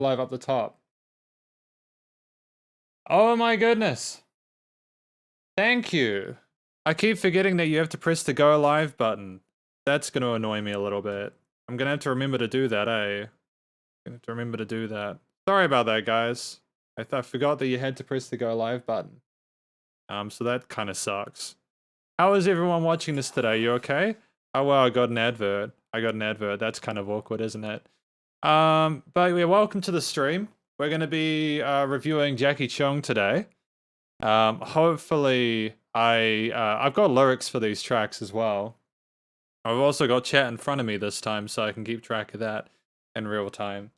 live up the top. Oh my goodness. Thank you. I keep forgetting that you have to press the go live button. That's going to annoy me a little bit. I'm going to have to remember to do that, eh? Gonna have to remember to do that. Sorry about that, guys. I forgot that you had to press the go live button. So that kind of sucks. How is everyone watching this today? You okay? Oh well, I got an advert. That's kind of awkward, isn't it? But yeah, welcome to the stream. We're going to be reviewing Jackie Chung today. Hopefully, I've got lyrics for these tracks as well. I've also got chat in front of me this time, so I can keep track of that in real time.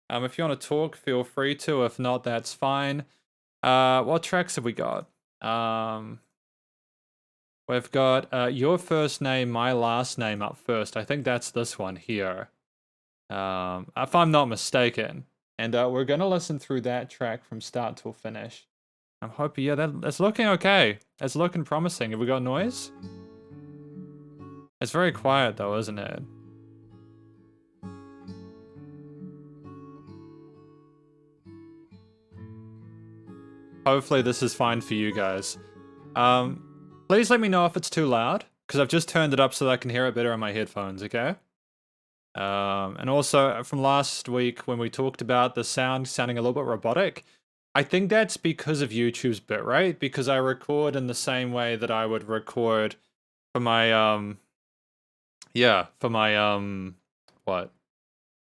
If you want to talk, feel free to. If not, that's fine. What tracks have we got? We've got Your First Name, My Last Name up first. I think that's this one here. If I'm not mistaken. And we're going to listen through that track from start till finish. I'm hoping, yeah, that's looking okay. It's looking promising. Have we got noise? It's very quiet though, isn't it? Hopefully this is fine for you guys. Please let me know if it's too loud, because I've just turned it up so that I can hear it better on my headphones, okay? And also, from last week when we talked about the sound sounding a little bit robotic, I think that's because of YouTube's bitrate, because I record in the same way that I would record for my, what?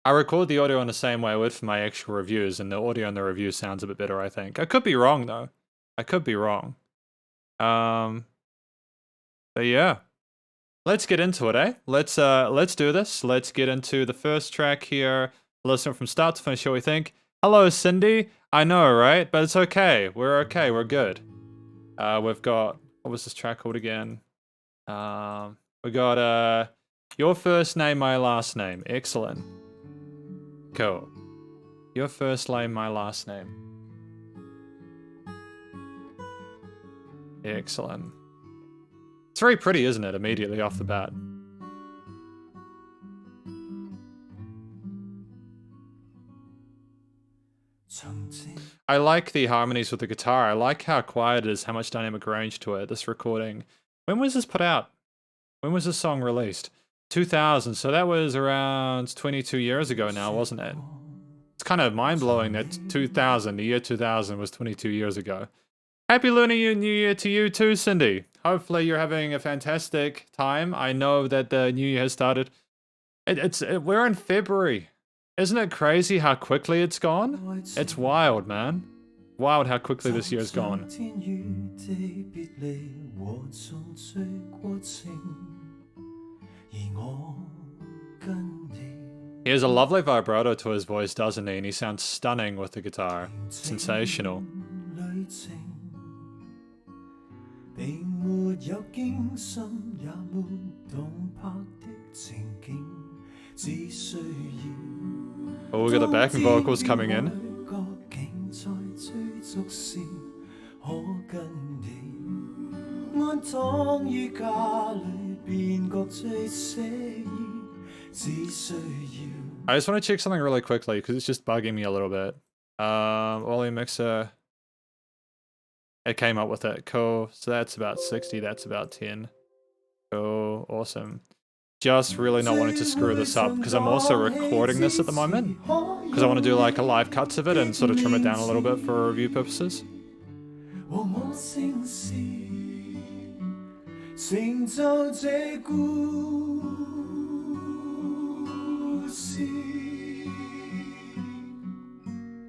I record the audio in the same way I would for my actual reviews, and the audio in the review sounds a bit better, I think. I could be wrong, though. I could be wrong. But yeah. Let's get into it, eh? Let's do this. Let's get into the first track here. Listen from start to finish, shall we think? Hello, Cindy. I know, right? But it's okay. We're okay. We're good. We've got... What was this track called again? We got, Your First Name, My Last Name. Excellent. Cool. Your First Name, My Last Name. Excellent. It's very pretty, isn't it, immediately off the bat? I like the harmonies with the guitar. I like how quiet it is, how much dynamic range to it, this recording. When was this put out? When was this song released? 2000, so that was around 22 years ago now, wasn't it? It's kind of mind-blowing that 2000, the year 2000 was 22 years ago. Happy Lunar New Year to you too, Cindy. Hopefully you're having a fantastic time. I know that the new year has started. We're in February. Isn't it crazy how quickly it's gone? It's wild, man. Wild how quickly this year's gone. He has a lovely vibrato to his voice, doesn't he? And he sounds stunning with the guitar. Sensational. Oh, we got the backing vocals coming in. I just want to check something really quickly because it's just bugging me a little bit. Volume mixer. It came up with it. Cool. So that's about 60. That's about 10. Cool. Awesome. Just really not wanting to screw this up because I'm also recording this at the moment because I want to do like a live cuts of it and sort of trim it down a little bit for review purposes.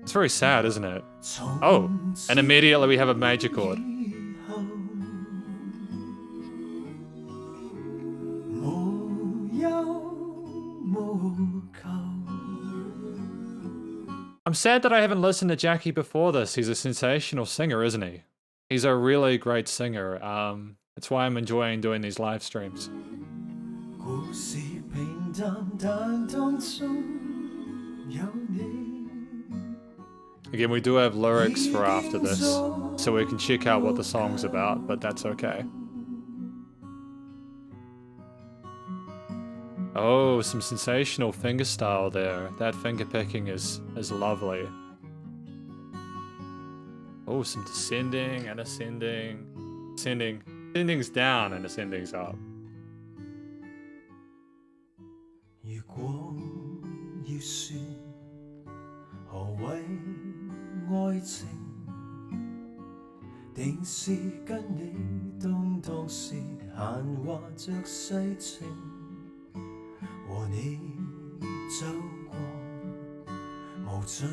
It's very sad, isn't it? Oh, and immediately we have a major chord. I'm sad that I haven't listened to Jackie before this. He's a sensational singer, isn't he? He's a really great singer. That's why I'm enjoying doing these live streams. Again, we do have lyrics for after this, so we can check out what the song's about, but that's okay. Oh, some sensational fingerstyle there. That finger picking is lovely. Oh, some descending and ascending. Ascending's down and ascending's up. 如果要說何謂愛情，定是跟你當當時閒話着世情，和你走過無盡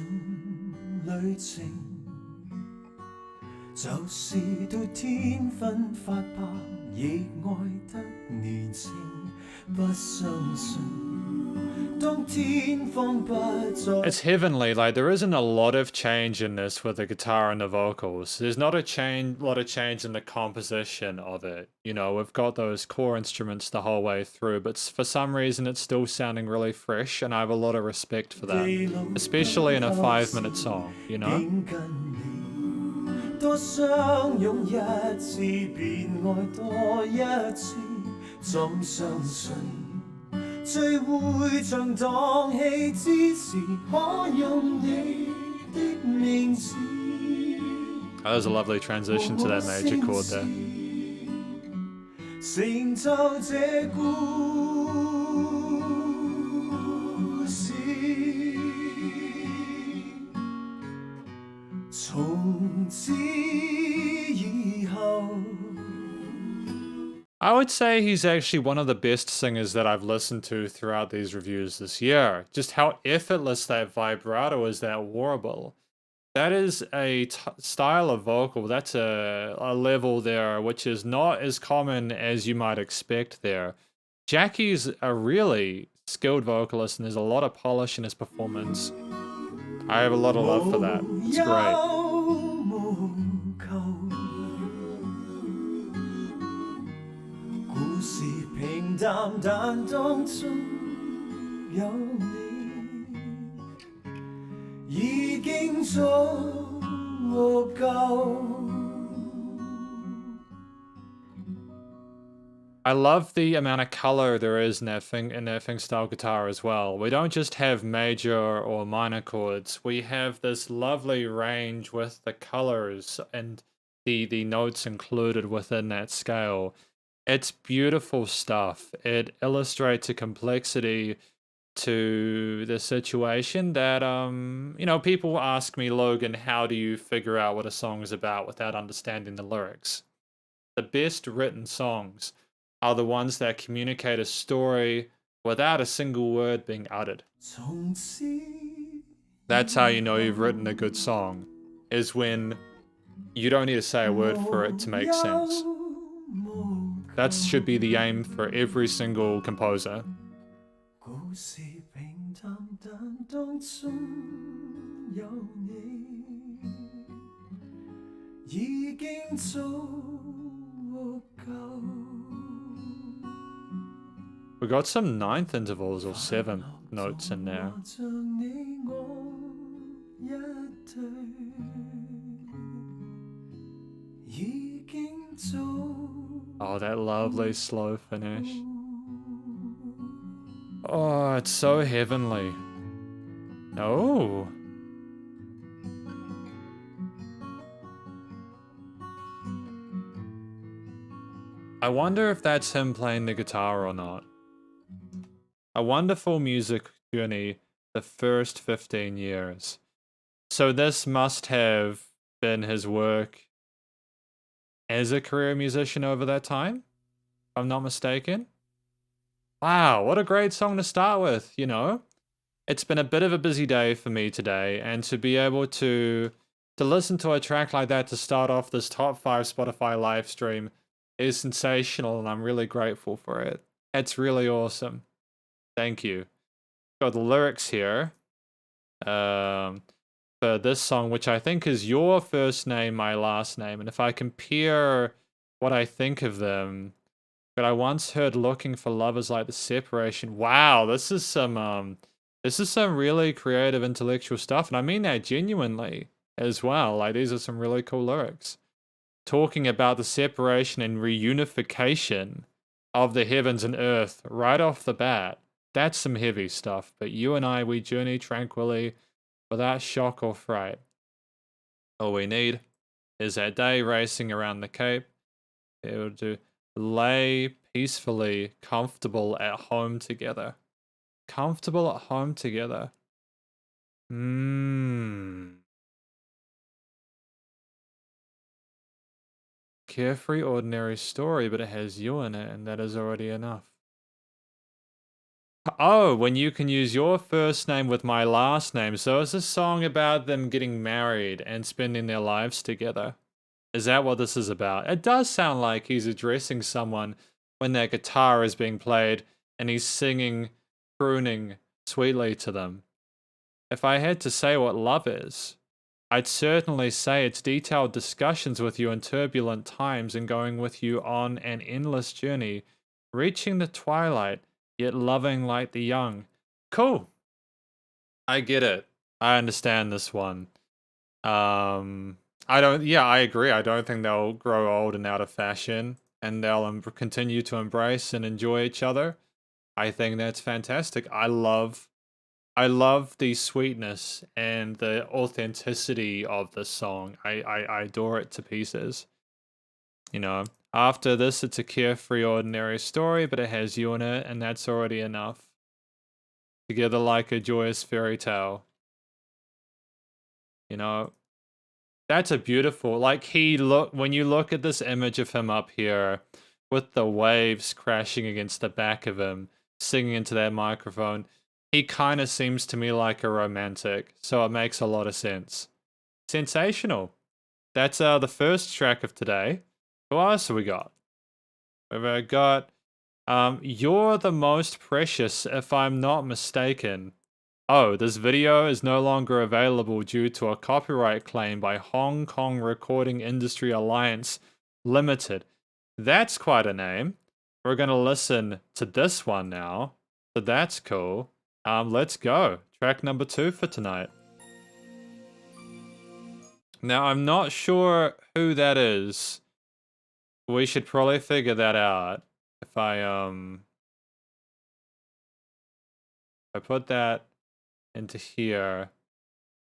旅程，就是對天分發白，亦愛得年青，不相信。It's heavenly, like there isn't a lot of change in this with the guitar and the vocals. There's not a lot of change in the composition of it. You know, we've got those core instruments the whole way through, but for some reason it's still sounding really fresh, and I have a lot of respect for that. Especially in a 5-minute song, you know? 多相擁一次，便愛多一次，怎相信？最會像蕩氣之時，可用你的名字。That was a lovely transition to that major chord there. 成就這故事，從此以後。I would say he's actually one of the best singers that I've listened to throughout these reviews this year. Just how effortless that vibrato is, that warble. That is a style of vocal, that's a level there which is not as common as you might expect there. Jackie's a really skilled vocalist and there's a lot of polish in his performance. I have a lot of love for that. It's great. 故事平淡，但當中有你，已經足夠。I love the amount of color there is in that fingerstyle guitar as well. We don't just have major or minor chords. We have this lovely range with the colors and the notes included within that scale. It's beautiful stuff. It illustrates a complexity to the situation that, you know, people ask me, Logan, how do you figure out what a song is about without understanding the lyrics? The best written songs are the ones that communicate a story without a single word being uttered. That's how you know you've written a good song, is when you don't need to say a word for it to make sense. That should be the aim for every single composer. We got some 9th intervals or 7th notes in there. Oh, that lovely slow finish. Oh, it's so heavenly. No. I wonder if that's him playing the guitar or not. A wonderful music journey the first 15 years. So this must have been his work as a career musician over that time, if I'm not mistaken. Wow, what a great song to start with, you know? It's been a bit of a busy day for me today, and to be able to listen to a track like that to start off this top 5 Spotify live stream is sensational, and I'm really grateful for it. It's really awesome. Thank you. Got the lyrics here. For this song, which I think is your first name, my last name. And if I compare what I think of them, but I once heard looking for lovers like the separation. Wow, this is some really creative intellectual stuff. And I mean that genuinely as well. Like these are some really cool lyrics. Talking about the separation and reunification of the heavens and earth right off the bat. That's some heavy stuff, but you and I, we journey tranquilly without shock or fright. All we need is that day racing around the Cape. Able to lay peacefully, comfortable at home together. Comfortable at home together. Carefree, ordinary story, but it has you in it, and that is already enough. Oh, when you can use your first name with my last name. So it's a song about them getting married and spending their lives together. Is that what this is about? It does sound like he's addressing someone when their guitar is being played and he's singing, crooning sweetly to them. If I had to say what love is, I'd certainly say it's detailed discussions with you in turbulent times and going with you on an endless journey, reaching the twilight, yet loving like the young. Cool. I get it. I understand this one. I agree. I don't think they'll grow old and out of fashion, and they'll continue to embrace and enjoy each other. I think that's fantastic. I love the sweetness and the authenticity of this song. I adore it to pieces. You know, after this, it's a carefree, ordinary story, but it has you in it, and that's already enough. Together like a joyous fairy tale. You know, that's a beautiful, like when you look at this image of him up here with the waves crashing against the back of him, singing into that microphone, he kind of seems to me like a romantic, so it makes a lot of sense. Sensational. That's the first track of today. Who else have we got? We've got You're the Most Precious, if I'm not mistaken. Oh, this video is no longer available due to a copyright claim by Hong Kong Recording Industry Alliance Limited. That's quite a name. We're going to listen to this one now, so that's cool. Let's go. Track number 2 for tonight. Now, I'm not sure who that is. We should probably figure that out. If I put that into here.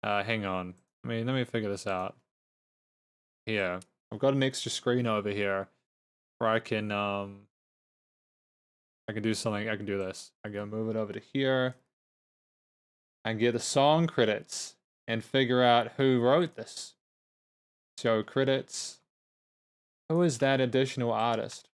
Hang on. Let me figure this out. Here. I've got an extra screen over here where I can do something. I can do this. I'm gonna move it over to here and get the song credits and figure out who wrote this. Show credits. Who is that additional artist?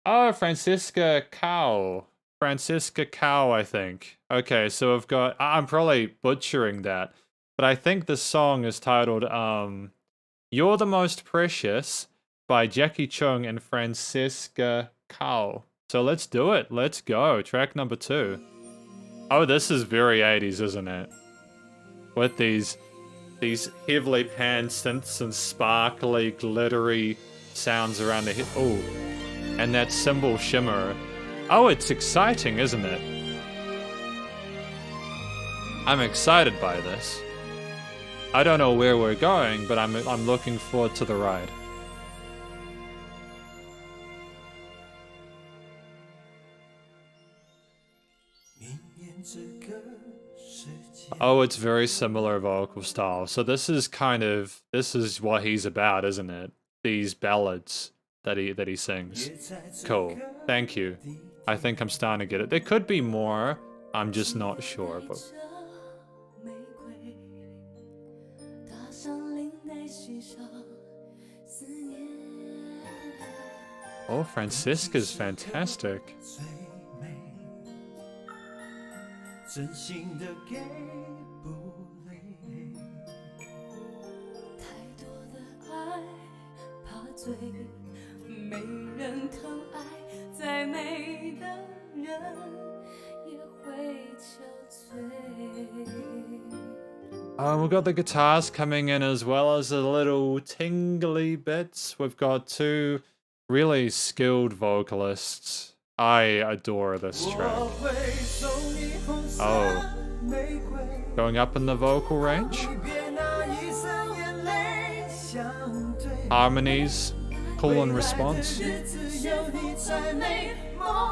Oh, Francisca Cao. Francisca Cao, I think. Okay, so I've got... I'm probably butchering that, but I think the song is titled You're the Most Precious by Jackie Chung and Francisca Cao. So let's do it. Let's go. Track number 2. Oh, this is very 80s, isn't it? With these heavily panned synths and sparkly, glittery sounds around the... Oh, and that cymbal shimmer. Oh, it's exciting, isn't it? I'm excited by this. I don't know where we're going, but I'm looking forward to the ride. Oh, it's very similar vocal style. So this is what he's about, isn't it? These ballads that he sings. Cool. Thank you. I think I'm starting to get it. There could be more. I'm just not sure. But oh, Francisca's fantastic. We've got the guitars coming in as well as the little tingly bits. We've got 2 really skilled vocalists. I adore this track. Oh. Going up in the vocal range. Harmonies. Call and response.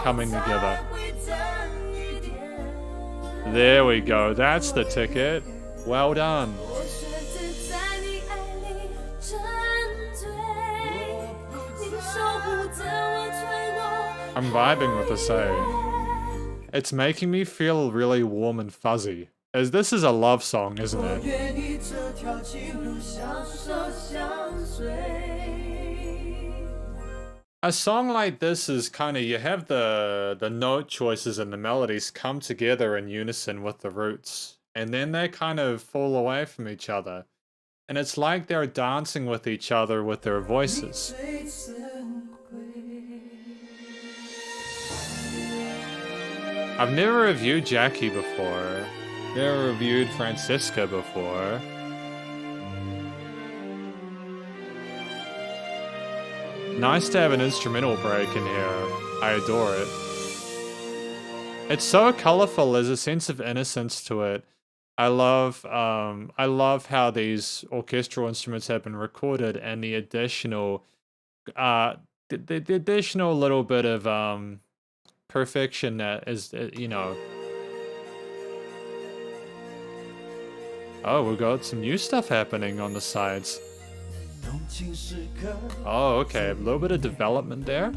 coming together. There we go. That's the ticket. Well done. I'm vibing with this, It's making me feel really warm and fuzzy. As this is a love song, isn't it? A song like this is kind of, you have the note choices and the melodies come together in unison with the roots, and then they kind of fall away from each other. And it's like they're dancing with each other with their voices. I've never reviewed Jackie before. Never reviewed Francisca before. Nice to have an instrumental break in here. I adore it. It's so colorful. There's a sense of innocence to it. I love how these orchestral instruments have been recorded, and the additional, the additional little bit of perfection that is, you know. Oh, we've got some new stuff happening on the sides. Oh, okay, a little bit of development there.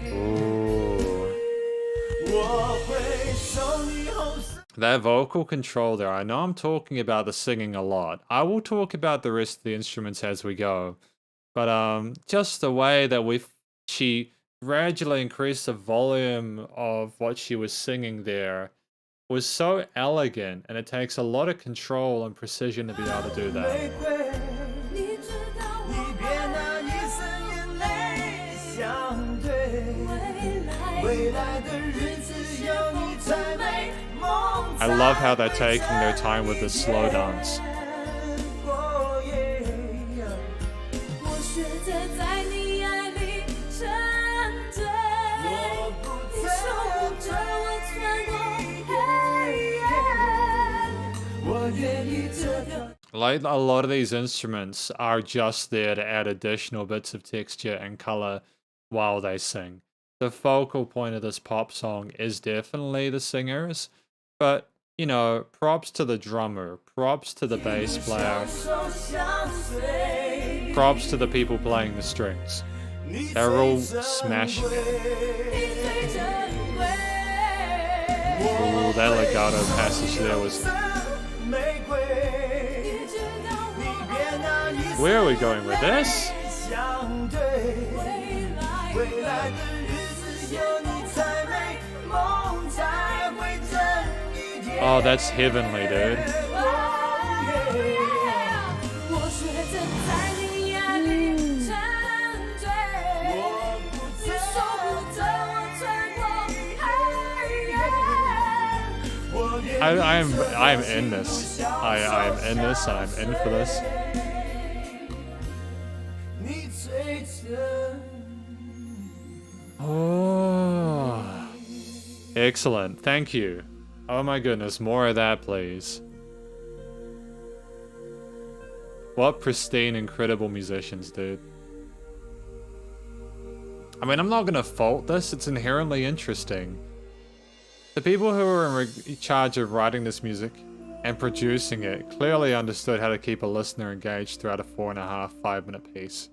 Ooh. That vocal control there, I know I'm talking about the singing a lot. I will talk about the rest of the instruments as we go. But just the way that she gradually increased the volume of what she was singing there was so elegant, and it takes a lot of control and precision to be able to do that. I love how they're taking their time with the slow dance. Like a lot of these instruments are just there to add additional bits of texture and color while they sing. The focal point of this pop song is definitely the singers, but, you know, props to the drummer, props to the bass player, props to the people playing the strings. They're all smashing it. Ooh, that legato passage there was... Where are we going with this? Oh, that's heavenly, dude. I'm in this. I'm in this. I'm in for this. Oh, excellent. Thank you. Oh my goodness, more of that, please. What pristine, incredible musicians, dude. I mean, I'm not gonna fault this. It's inherently interesting. The people who were in charge of writing this music and producing it clearly understood how to keep a listener engaged throughout a 4.5, 5-minute piece.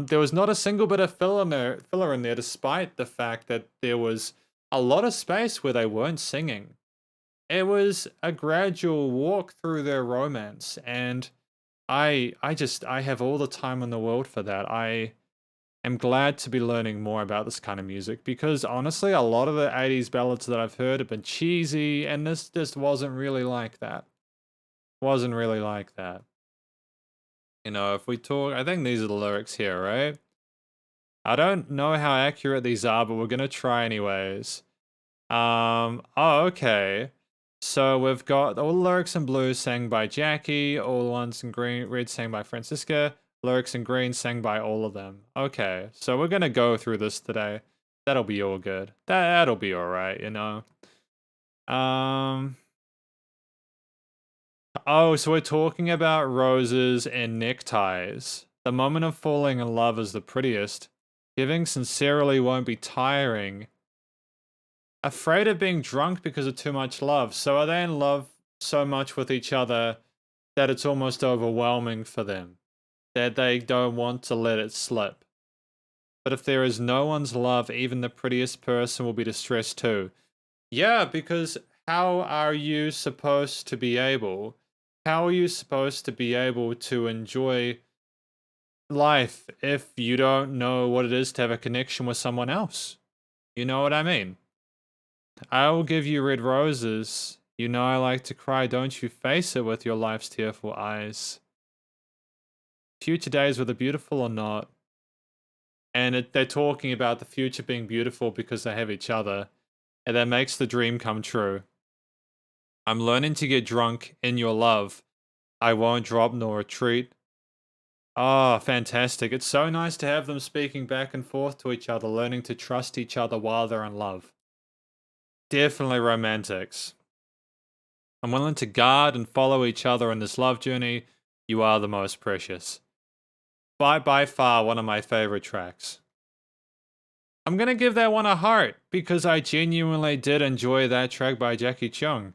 There was not a single bit of filler in there, despite the fact that there was a lot of space where they weren't singing. It was a gradual walk through their romance, and I have all the time in the world for that. I am glad to be learning more about this kind of music, because honestly, a lot of the 80s ballads that I've heard have been cheesy, and this just wasn't really like that. Wasn't really like that. You know, if we talk, I think these are the lyrics here, right? I don't know how accurate these are, but we're gonna try anyways. Oh, okay. So we've got all the lyrics in blue sang by Jackie, all the ones in green, red sang by Francisca, Lyrics in green sang by all of them. Okay, so we're gonna go through this today. That'll be all good. That'll be alright, you know. Oh, so we're talking about roses and neckties. The moment of falling in love is the prettiest. Giving sincerely won't be tiring. Afraid of being drunk because of too much love. So are they in love so much with each other that it's almost overwhelming for them? That they don't want to let it slip? But if there is no one's love, even the prettiest person will be distressed too. Yeah, because how are you supposed to be able to enjoy life if you don't know what it is to have a connection with someone else? You know what I mean? I will give you red roses. You know I like to cry, don't you face it with your life's tearful eyes. Future days, whether beautiful or not. And they're talking about the future being beautiful because they have each other. And that makes the dream come true. I'm learning to get drunk in your love. I won't drop nor retreat. Oh, fantastic. It's so nice to have them speaking back and forth to each other, learning to trust each other while they're in love. Definitely romantics. I'm willing to guard and follow each other in this love journey. You are the most precious. By far one of my favorite tracks. I'm gonna give that one a heart because I genuinely did enjoy that track by Jackie Chung.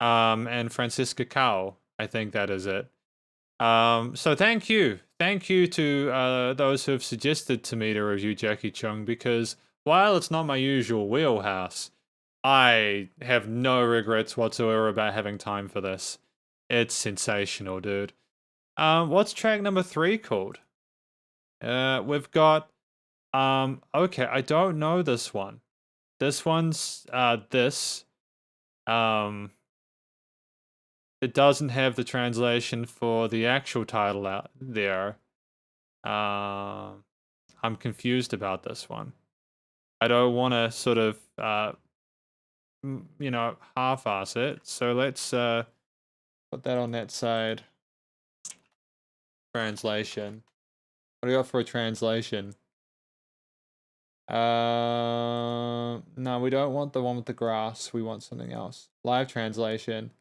And Francisca Cao. I think that is it. So thank you. Thank you to those who have suggested to me to review Jackie Chung because while it's not my usual wheelhouse, I have no regrets whatsoever about having time for this. It's sensational, dude. What's track number 3 called? We've got, okay, I don't know this one. This one's, it doesn't have the translation for the actual title out there. I'm confused about this one. I don't want to sort of, you know, half-ass it. So let's put that on that side. Translation. What do you got for a translation? No, we don't want the one with the grass. We want something else. Live translation.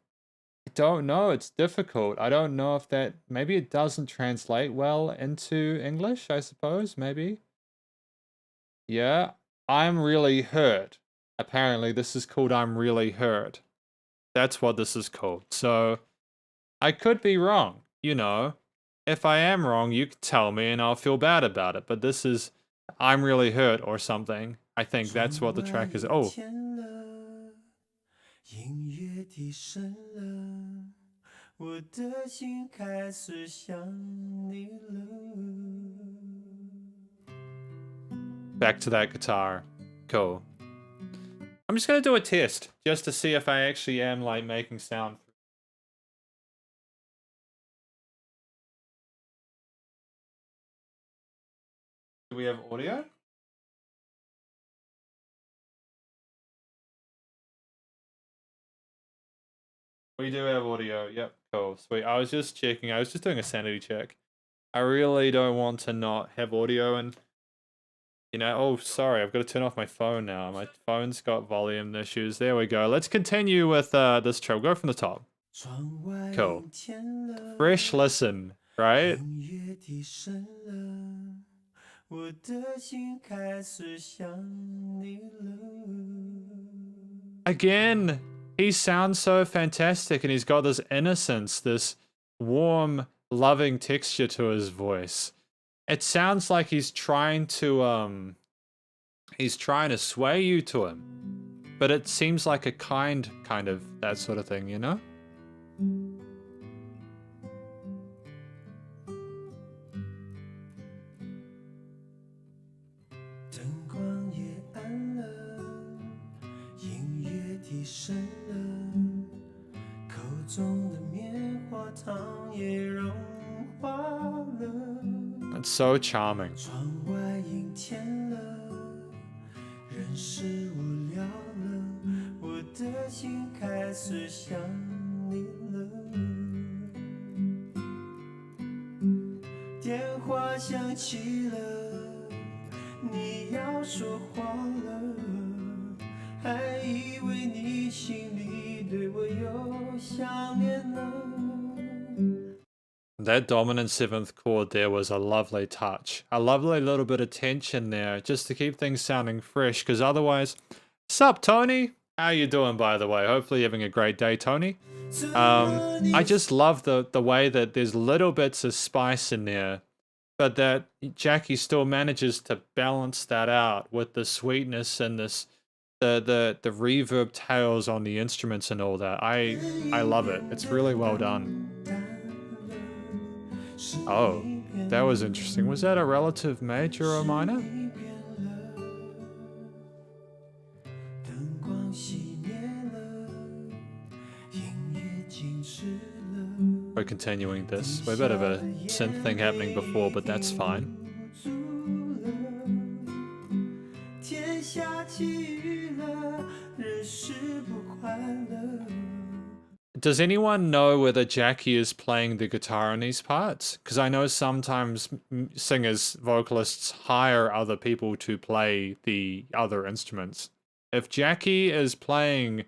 I don't know. It's difficult. I don't know if that... Maybe it doesn't translate well into English, I suppose. Maybe. Yeah. I'm really hurt. Apparently, this is called I'm Really Hurt. That's what this is called. So, I could be wrong. You know. If I am wrong, you can tell me and I'll feel bad about it. But this is I'm Really Hurt or something. I think that's what the track is. Oh. Back to that guitar. Cool. I'm just gonna do a test just to see if I actually am like making sound. Do we have audio? We do have audio. Yep, cool, sweet. I was just checking. I was just doing a sanity check. I really don't want to not have audio and, you know, oh, sorry, I've got to turn off my phone now. My phone's got volume issues. There we go. Let's continue with this track. We'll go from the top. Cool. Fresh listen, right? Again, he sounds so fantastic and he's got this innocence, this warm, loving texture to his voice. It sounds like he's trying to sway you to him. But it seems like a kind of that sort of thing, you know? It's so charming. 想起了你要说话了，还以为你心里对我有想念了。 That dominant seventh chord there was a lovely touch. A lovely little bit of tension there, just to keep things sounding fresh, because otherwise... Sup, Tony? How you doing, by the way? Hopefully you're having a great day, Tony. I just love the way that there's little bits of spice in there, but that Jackie still manages to balance that out with the sweetness and this the reverb tails on the instruments and all that. I love it. It's really well done. Oh, that was interesting. Was that a relative major or minor? We're continuing this. We're a bit of a synth thing happening before, but that's fine. Does anyone know whether Jackie is playing the guitar in these parts? Because I know sometimes singers, vocalists hire other people to play the other instruments. If Jackie is playing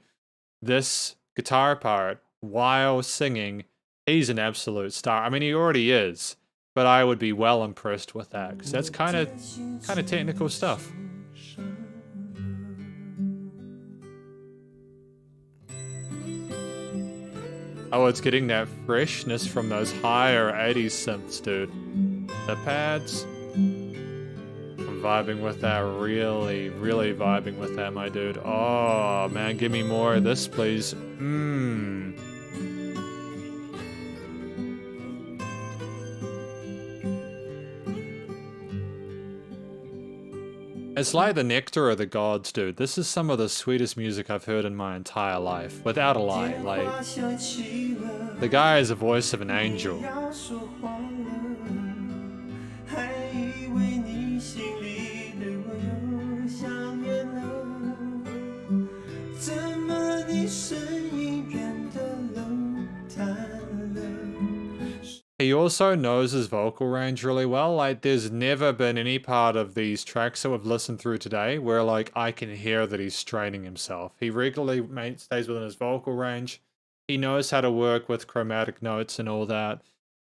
this guitar part while singing, he's an absolute star. I mean, he already is, but I would be well impressed with that, because that's kind of technical stuff. Oh, it's getting that freshness from those higher 80s synths, dude. The pads. I'm vibing with that, really, really vibing with that, my dude. Oh, man, give me more of this, please. It's like the nectar of the gods, dude. This is some of the sweetest music I've heard in my entire life, without a lie. Like, the guy is the voice of an angel. He also knows his vocal range really well. Like, there's never been any part of these tracks that we've listened through today where, like, I can hear that he's straining himself. He regularly stays within his vocal range. He knows how to work with chromatic notes and all that.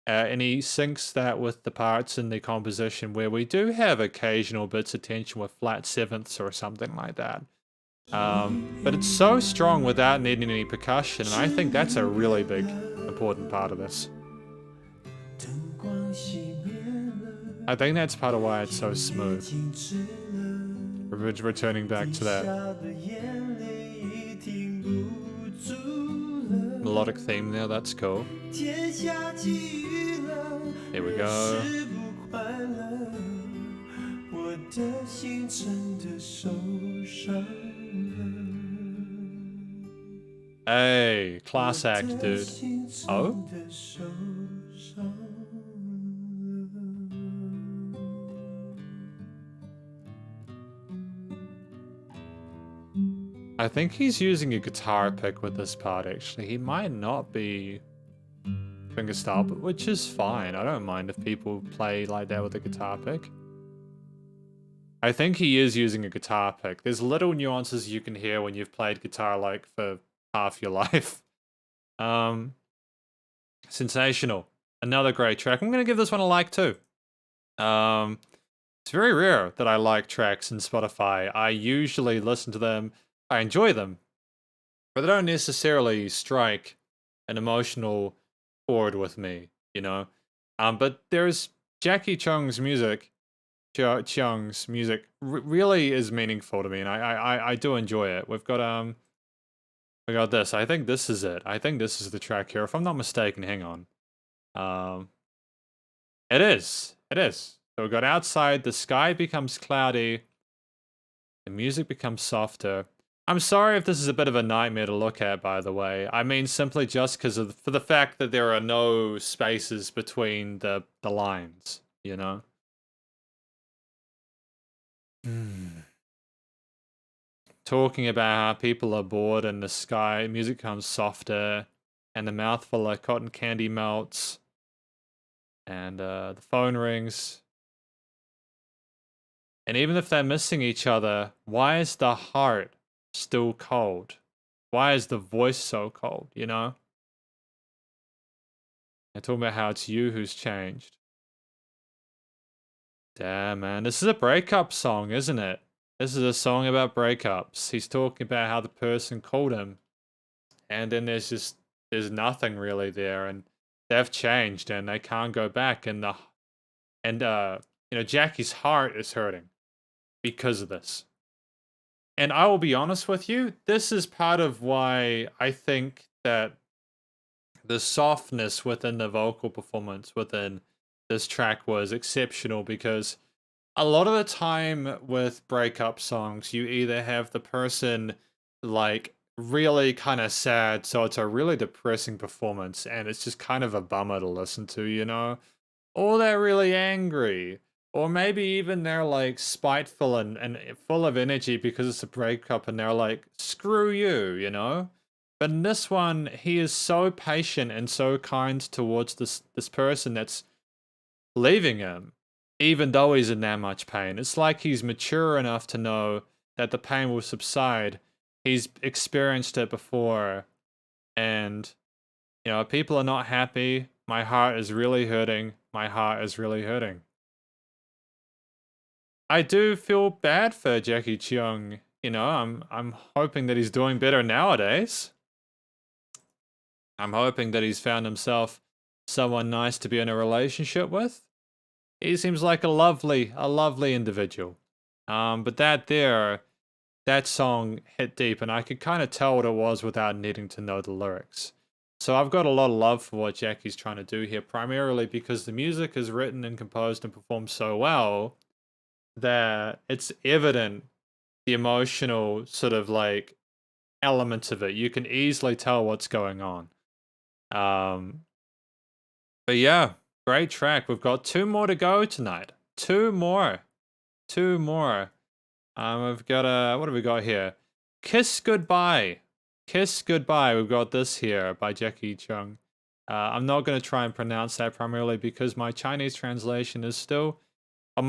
And he syncs that with the parts in the composition where we do have occasional bits of tension with flat sevenths or something like that. But it's so strong without needing any percussion, and I think that's a really big, important part of this. I think that's part of why it's so smooth. Returning back to that melodic theme there, that's cool. Here we go. Hey, class act, dude. Oh? I think he's using a guitar pick with this part, actually. He might not be fingerstyle, but which is fine. I don't mind if people play like that with a guitar pick. I think he is using a guitar pick. There's little nuances you can hear when you've played guitar like for half your life. Sensational. Another great track. I'm going to give this one a like too. It's very rare that I like tracks in Spotify. I usually listen to them. I enjoy them, but they don't necessarily strike an emotional chord with me, you know? But there's Jackie Chung's music, really is meaningful to me, and I do enjoy it. We got this. I think this is it. I think this is the track here. If I'm not mistaken, hang on. It is. So we got outside, the sky becomes cloudy, the music becomes softer. I'm sorry if this is a bit of a nightmare to look at, by the way. I mean simply just because for the fact that there are no spaces between the lines, you know? Talking about how people are bored and the sky, music becomes softer, and the mouthful of cotton candy melts, and the phone rings. And even if they're missing each other, why is the heart still cold? Why is the voice so cold, you know? They're talking about how it's you who's changed. Damn, man. This is a breakup song, isn't it? This is a song about breakups. He's talking about how the person called him. And then there's nothing really there. And they've changed and they can't go back. And Jackie's heart is hurting because of this. And I will be honest with you, this is part of why I think that the softness within the vocal performance within this track was exceptional, because a lot of the time with breakup songs, you either have the person like really kind of sad, so it's a really depressing performance and it's just kind of a bummer to listen to, you know? Or they're really angry. Or maybe even they're like spiteful and full of energy because it's a breakup and they're like, screw you, you know? But in this one, he is so patient and so kind towards this person that's leaving him, even though he's in that much pain. It's like he's mature enough to know that the pain will subside. He's experienced it before. And, people are not happy. My heart is really hurting. My heart is really hurting. I do feel bad for Jackie Cheung. I'm hoping that he's doing better nowadays. I'm hoping that he's found himself someone nice to be in a relationship with. He seems like a lovely individual. But that song hit deep, and I could kind of tell what it was without needing to know the lyrics. So I've got a lot of love for what Jackie's trying to do here, primarily because the music is written and composed and performed so well that it's evident the emotional sort of like elements of it. You can easily tell what's going on. But yeah, great track. We've got 2 more to go tonight. 2 more. We've got what have we got here? Kiss Goodbye. Kiss Goodbye. We've got this here by Jackie Cheung. I'm not going to try and pronounce that, primarily because my Chinese translation is still...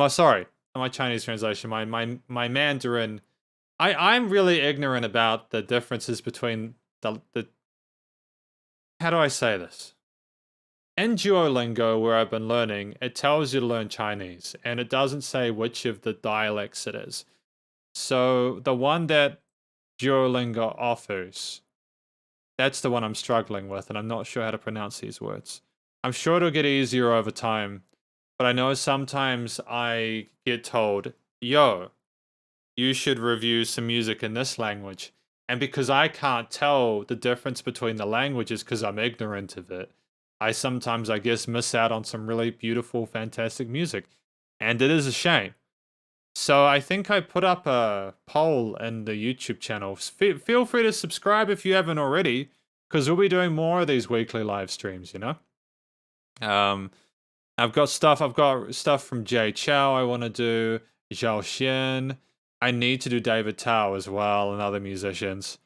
sorry, not my Chinese translation. My Mandarin... I'm really ignorant about the differences between the... How do I say this? In Duolingo, where I've been learning, it tells you to learn Chinese, and it doesn't say which of the dialects it is. So the one that Duolingo offers, that's the one I'm struggling with, and I'm not sure how to pronounce these words. I'm sure it'll get easier over time, but I know sometimes I get told, yo, you should review some music in this language. And because I can't tell the difference between the languages because I'm ignorant of it, I sometimes, I guess, miss out on some really beautiful, fantastic music. And it is a shame. So I think I put up a poll in the YouTube channel. Feel free to subscribe if you haven't already, because we'll be doing more of these weekly live streams, I've got stuff from Jay Chow I want to do, Zhao Xian. I need to do David Tao as well and other musicians.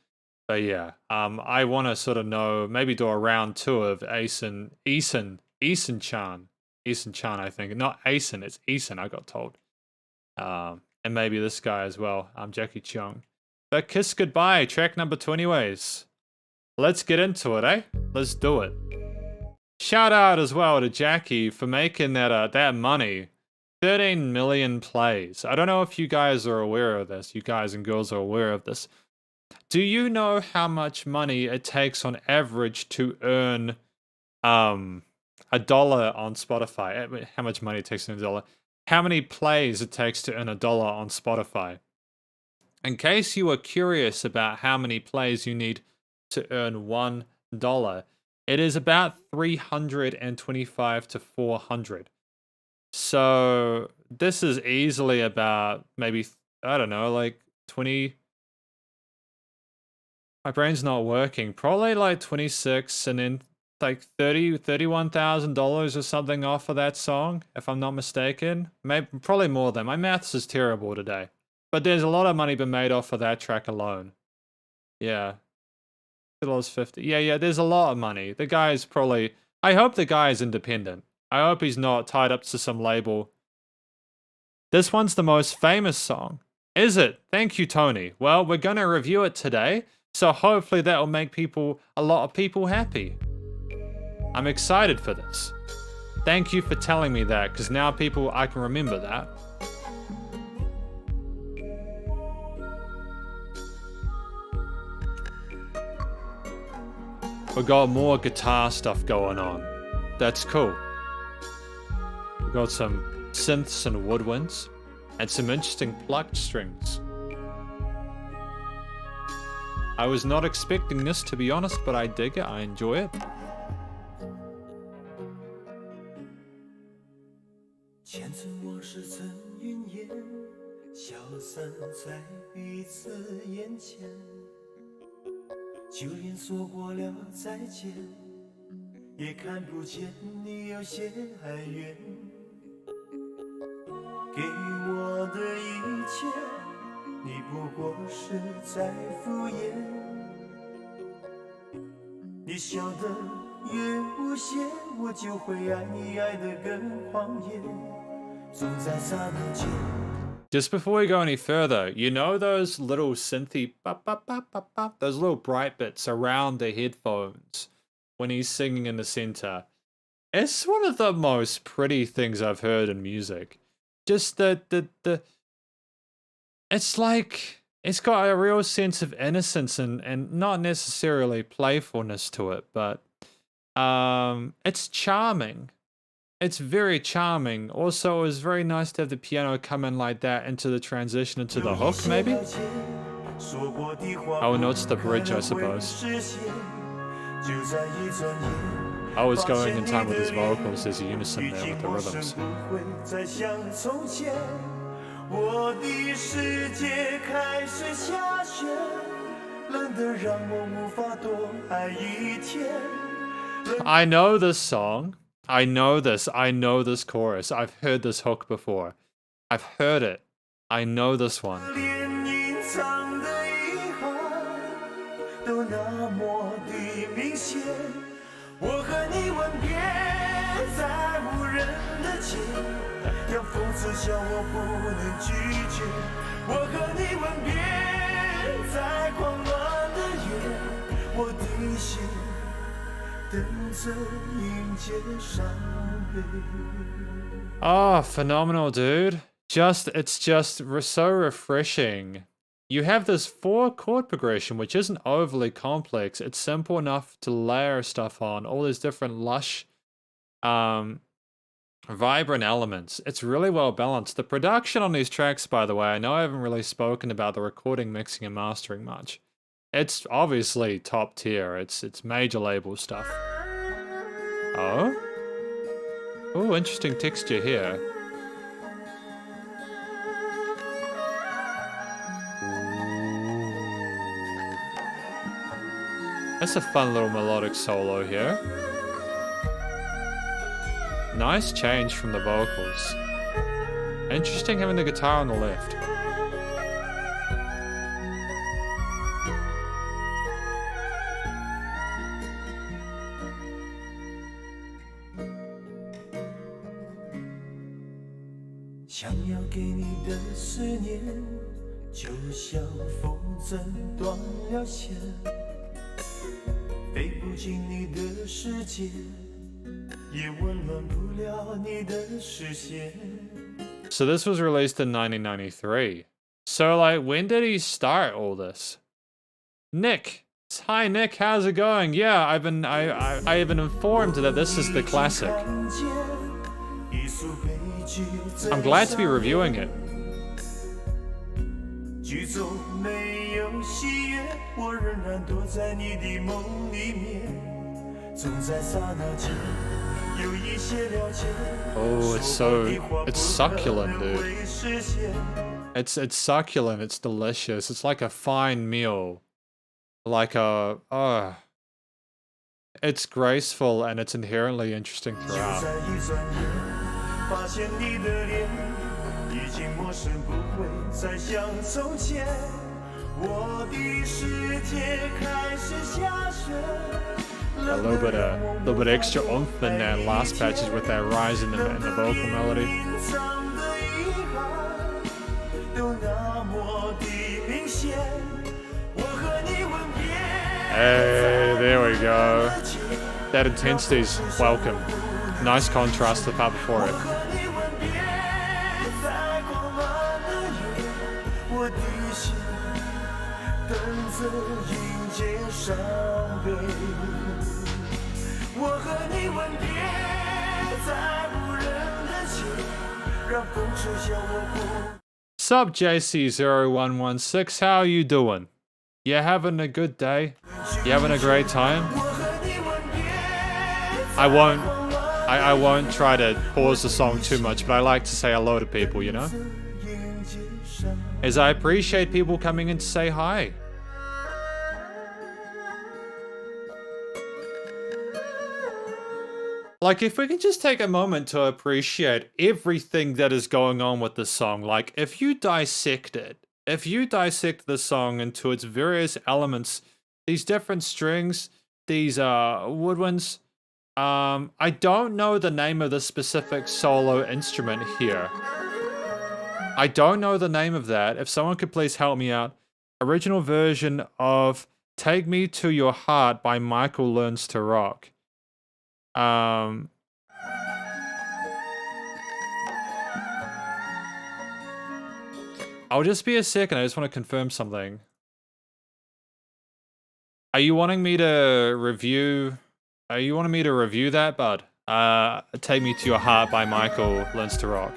But yeah, I want to sort of know, maybe do a round 2 of Eason Chan. Eason Chan, I think. Not Eason, it's Eason, I got told. And maybe this guy as well. Jackie Cheung. But Kiss Goodbye, track number 2 anyways. Let's get into it, eh? Let's do it. Shout out as well to Jackie for making that money. 13 million plays. I don't know if you guys are aware of this. You guys and girls are aware of this. Do you know how much money it takes on average to earn $1 on Spotify? How much money it takes to earn $1? How many plays it takes to earn $1 on Spotify? In case you are curious about how many plays you need to earn $1, it is about 325 to 400. So this is easily about maybe, I don't know, like 20. My brain's not working. Probably like 26 and then like $31,000 or something off of that song, if I'm not mistaken. Maybe probably more than. My maths is terrible today. But there's a lot of money been made off of that track alone. Yeah. $50. Yeah, there's a lot of money. The guy's probably... I hope the guy is independent. I hope he's not tied up to some label. This one's the most famous song. Is it? Thank you, Tony. Well, we're going to review it today, so hopefully that will make a lot of people happy. I'm excited for this. Thank you for telling me that, because now I can remember that. We got more guitar stuff going on. That's cool. We got some synths and woodwinds, and some interesting plucked strings. I was not expecting this, to be honest, but I dig it, I enjoy it. 前尘往事成云烟，消散在彼此眼前。就连说过了再见，也看不见你有些哀怨。给我的一切，你不过是在敷衍。你笑得越无邪，我就会爱你爱得更狂野。总在刹那间。 Just before we go any further, you know those little synthy those little bright bits around the headphones when he's singing in the center? It's one of the most pretty things I've heard in music. Just the it's like it's got a real sense of innocence and not necessarily playfulness to it, but it's charming. It's very charming. Also, it was very nice to have the piano come in like that into the transition into the hook, maybe? Oh, no, it's the bridge, I suppose. I was going in time with his vocals. There's a unison there with the rhythms. I know this song. I know this chorus. I've heard this hook before. I've heard it. I know this one. Oh, phenomenal, dude. It's just so refreshing. You have this 4-chord progression, which isn't overly complex. It's simple enough to layer stuff on, all these different lush, vibrant elements. It's really well balanced. The production on these tracks, by the way, I know I haven't really spoken about the recording, mixing, and mastering much. It's obviously top tier. It's major label stuff. Oh? Oh, interesting texture here. That's a fun little melodic solo here. Nice change from the vocals. Interesting having the guitar on the left. So this was released in 1993. So like, when did he start all this? Nick. Hi Nick, how's it going? Yeah, I have been informed that this is the classic. I'm glad to be reviewing it. Oh, it's succulent, dude. It's succulent, it's delicious. It's like a fine meal. It's graceful and it's inherently interesting throughout. A little bit extra oomph in that last patches with that rise in the vocal melody. Hey, there we go. That intensity's welcome. Nice contrast to the part before it. Sup JC0116, how you doing? You having a good day? You having a great time? I won't try to pause the song too much, but I like to say hello to people, you know? As I appreciate people coming in to say hi. Like, if we can just take a moment to appreciate everything that is going on with this song, like, if you dissect the song into its various elements, these different strings, these woodwinds, I don't know the name of the specific solo instrument here. I don't know the name of that. If someone could please help me out. Original version of Take Me to Your Heart by Michael Learns to Rock. I'll just be a second. I just want to confirm something. Are you wanting me to review? Are you wanting me to review that, bud? Take Me to Your Heart by Michael Learns to Rock.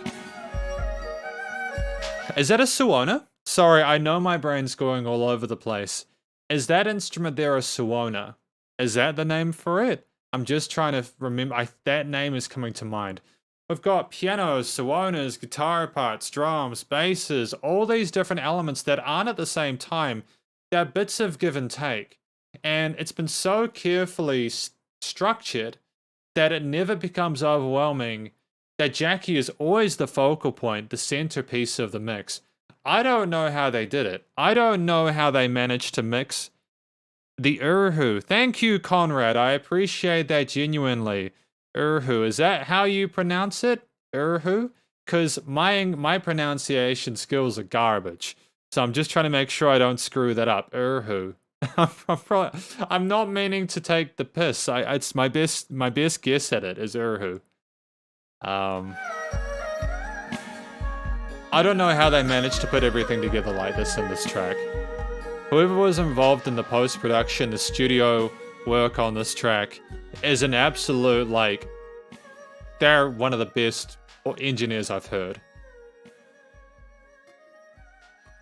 Is that a Suona? Sorry, I know my brain's going all over the place. Is that instrument there a Suona? Is that the name for it? I'm just trying to remember. That name is coming to mind. We've got pianos, Suonas, guitar parts, drums, basses, all these different elements that aren't at the same time. They're bits of give and take. And it's been so carefully structured that it never becomes overwhelming, that Jackie is always the focal point, the centerpiece of the mix. I don't know how they did it. I don't know how they managed to mix the Erhu. Thank you, Conrad. I appreciate that genuinely. Erhu. Is that how you pronounce it? Erhu? Because my pronunciation skills are garbage. So I'm just trying to make sure I don't screw that up. Erhu. I'm not meaning to take the piss. It's my best guess at it is Erhu. I don't know how they managed to put everything together like this in this track. Whoever was involved in the post-production, the studio work on this track is an absolute, like, they're one of the best engineers I've heard.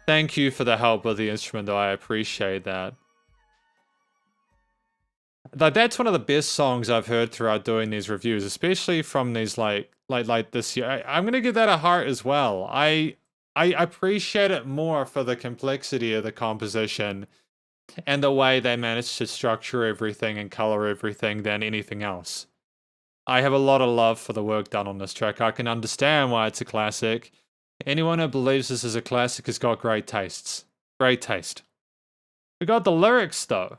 Thank you for the help with the instrument, though. I appreciate that. Like, that's one of the best songs I've heard throughout doing these reviews, especially from these, like this year. I'm gonna give that a heart as well. I appreciate it more for the complexity of the composition and the way they managed to structure everything and color everything than anything else. I have a lot of love for the work done on this track. I can understand why it's a classic. Anyone who believes this is a classic has got great tastes. Great taste. We got the lyrics, though.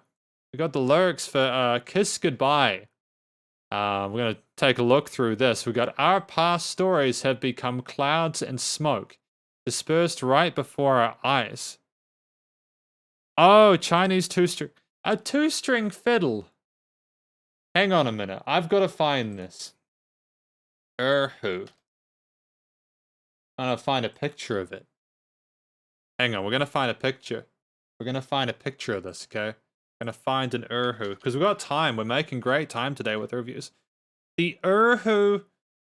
We got the lyrics for Kiss Goodbye. We're going to take a look through this. We got, our past stories have become clouds and smoke, dispersed right before our eyes. Oh, Chinese two-string. A two-string fiddle. Hang on a minute. I've got to find this. Erhu. I'm going to find a picture of it. Hang on. We're going to find a picture. We're going to find a picture of this, okay? We're going to find an Erhu. Because we've got time. We're making great time today with reviews. The Erhu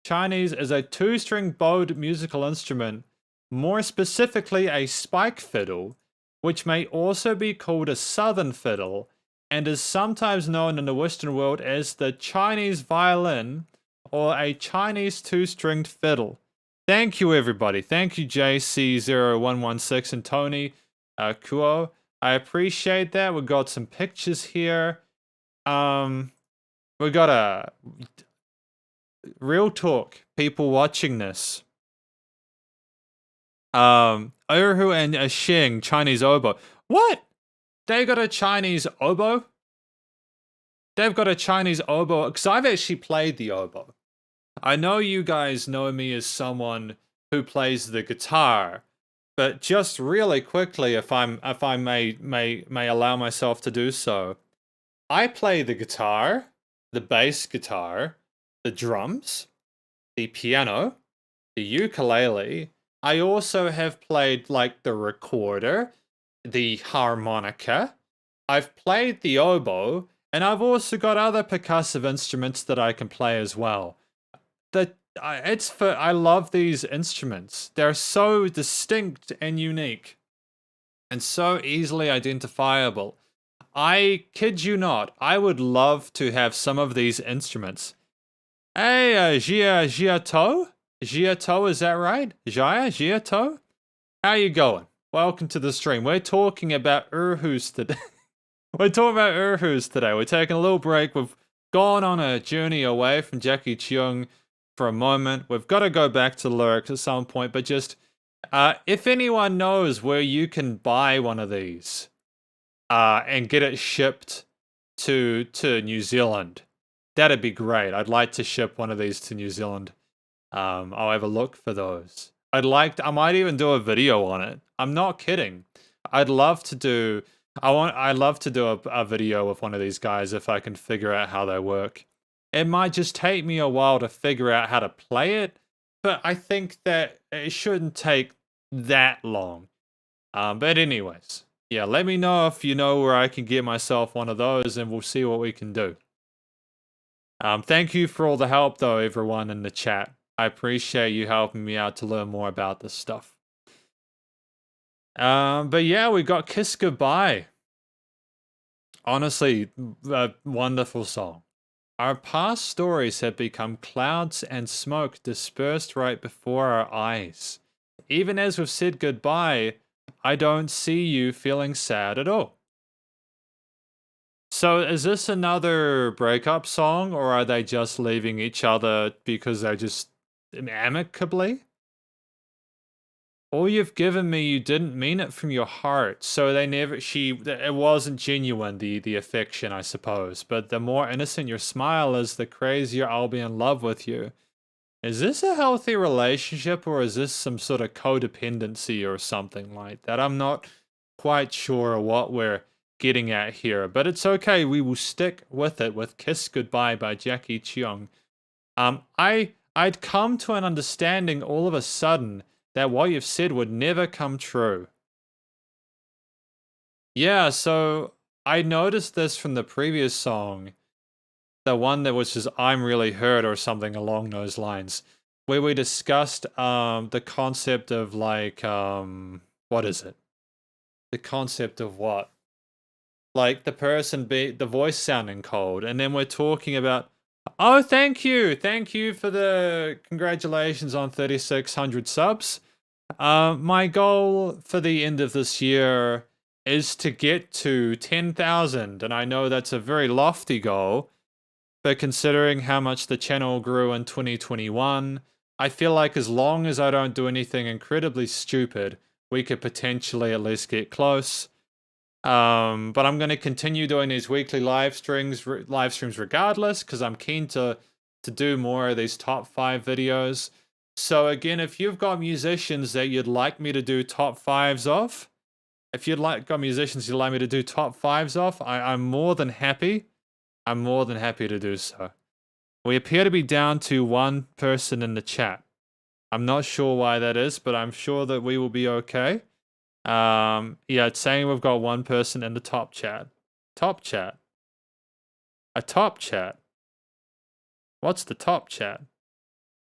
Chinese is a two-string bowed musical instrument, more specifically a spike fiddle, which may also be called a southern fiddle, and is sometimes known in the Western world as the Chinese violin or a Chinese two-stringed fiddle. Thank you, everybody. Thank you, JC0116 and Tony Kuo. I appreciate that. We've got some pictures here. We got a real talk. People watching this. Erhu and a Shing, Chinese oboe. What? They got a Chinese oboe? They've got a Chinese oboe, because I've actually played the oboe. I know you guys know me as someone who plays the guitar, But just really quickly, if I may allow myself to do so, I play the guitar, the bass guitar, the drums, the piano, the ukulele. I also have played like the recorder, the harmonica. I've played the oboe, and I've also got other percussive instruments that I can play as well. I love these instruments. They're so distinct and unique and so easily identifiable. I kid you not, I would love to have some of these instruments. Hey, Gia To? Gia To, is that right? Gia To? How you going? Welcome to the stream. We're talking about Urhus today. We're taking a little break. We've gone on a journey away from Jackie Cheung for a moment. We've got to go back to the lyrics at some point, but just if anyone knows where you can buy one of these and get it shipped to New Zealand, that'd be great. I'd like to ship one of these to New Zealand. I'll have a look for those. I might even do a video on it. I'm not kidding. I'd love to do a video with one of these guys if I can figure out how they work. It might just take me a while to figure out how to play it, but I think that it shouldn't take that long. But anyways, yeah, let me know if you know where I can get myself one of those, and we'll see what we can do. Thank you for all the help, though, everyone in the chat. I appreciate you helping me out to learn more about this stuff. But yeah, we got Kiss Goodbye. Honestly, a wonderful song. Our past stories have become clouds and smoke dispersed right before our eyes. Even as we've said goodbye, I don't see you feeling sad at all. So is this another breakup song, or are they just leaving each other because they're just amicably? All you've given me, you didn't mean it from your heart. So it wasn't genuine, the affection, I suppose. But the more innocent your smile is, the crazier I'll be in love with you. Is this a healthy relationship, or is this some sort of codependency or something like that? I'm not quite sure what we're getting at here, but it's okay. We will stick with it with Kiss Goodbye by Jackie Cheung. I'd come to an understanding all of a sudden that what you've said would never come true. Yeah, so I noticed this from the previous song, the one that was just I'm Really Hurt or something along those lines, where we discussed the concept of like, what is it? The concept of what? Like the voice sounding cold, and then we're talking about, oh, thank you for the congratulations on 3,600 subs. My goal for the end of this year is to get to 10,000, and I know that's a very lofty goal, but considering how much the channel grew in 2021, I feel like as long as I don't do anything incredibly stupid, we could potentially at least get close. But I'm going to continue doing these weekly live streams regardless, because I'm keen to do more of these top 5 videos. So again, if you've got musicians that you'd like me to do top 5s of, I'm more than happy. I'm more than happy to do so. We appear to be down to one person in the chat. I'm not sure why that is, but I'm sure that we will be okay. Yeah, it's saying we've got one person in the top chat. Top chat? A top chat? What's the top chat?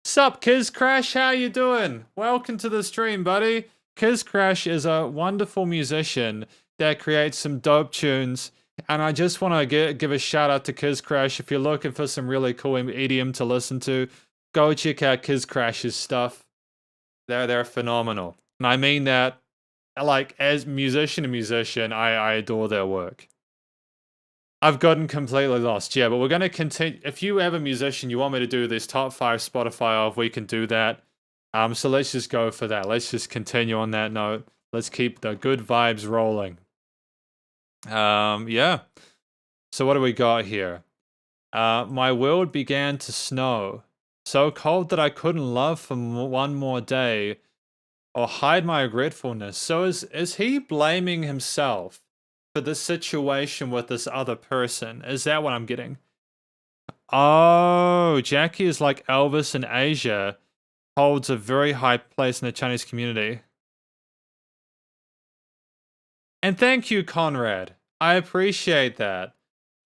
Sup, Kiz Crash, how you doing? Welcome to the stream, buddy. Kiz Crash is a wonderful musician that creates some dope tunes, and I just want to give a shout out to Kiz Crash. If you're looking for some really cool EDM to listen to, go check out Kiz Crash's stuff. They're phenomenal. And I mean that, like, as musician to musician, I adore their work. I've gotten completely lost, yeah, but we're going to continue. If you have a musician you want me to do this top 5 Spotify of, we can do that. So let's just go for that. Let's just continue on that note. Let's keep the good vibes rolling. Yeah. So what do we got here? My world began to snow. So cold that I couldn't love for one more day. or hide my regretfulness. So is he blaming himself for the situation with this other person? Is that what I'm getting? Oh, Jackie is like Elvis in Asia, holds a very high place in the Chinese community. And thank you, Conrad. I appreciate that.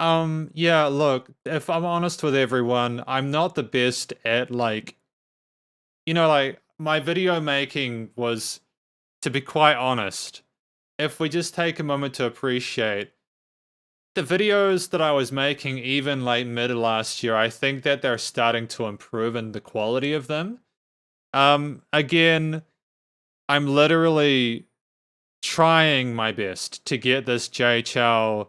Yeah, look, if I'm honest with everyone, I'm not the best at like, like my video making was, to be quite honest, if we just take a moment to appreciate the videos that I was making even like mid last year, I think that they're starting to improve in the quality of them. Again, I'm literally trying my best to get this Jay Chou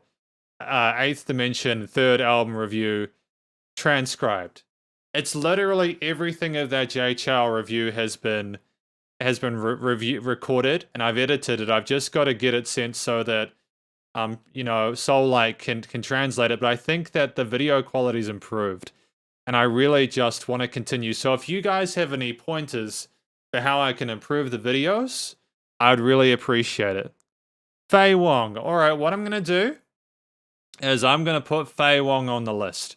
Eighth Dimension third album review transcribed. It's literally everything of that Jay Chou review has been recorded, and I've edited it. I've just got to get it sent so that Soul can translate it. But I think that the video quality's improved, and I really just want to continue. So if you guys have any pointers for how I can improve the videos, I'd really appreciate it. Faye Wong. All right, what I'm gonna do is I'm gonna put Faye Wong on the list.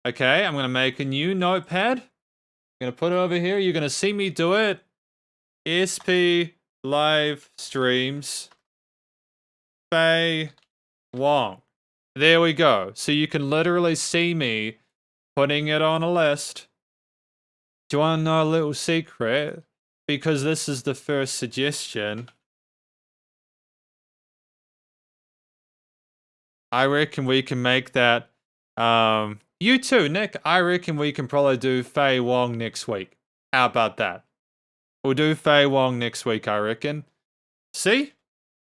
Okay, I'm gonna make a new notepad. I'm gonna put it over here. You're gonna see me do it. SP live streams. Faye Wong. There we go. So you can literally see me putting it on a list. Do you want to know a little secret? Because this is the first suggestion. I reckon we can make that. You too, Nick. I reckon we can probably do Faye Wong next week. How about that? We'll do Faye Wong next week, I reckon. See?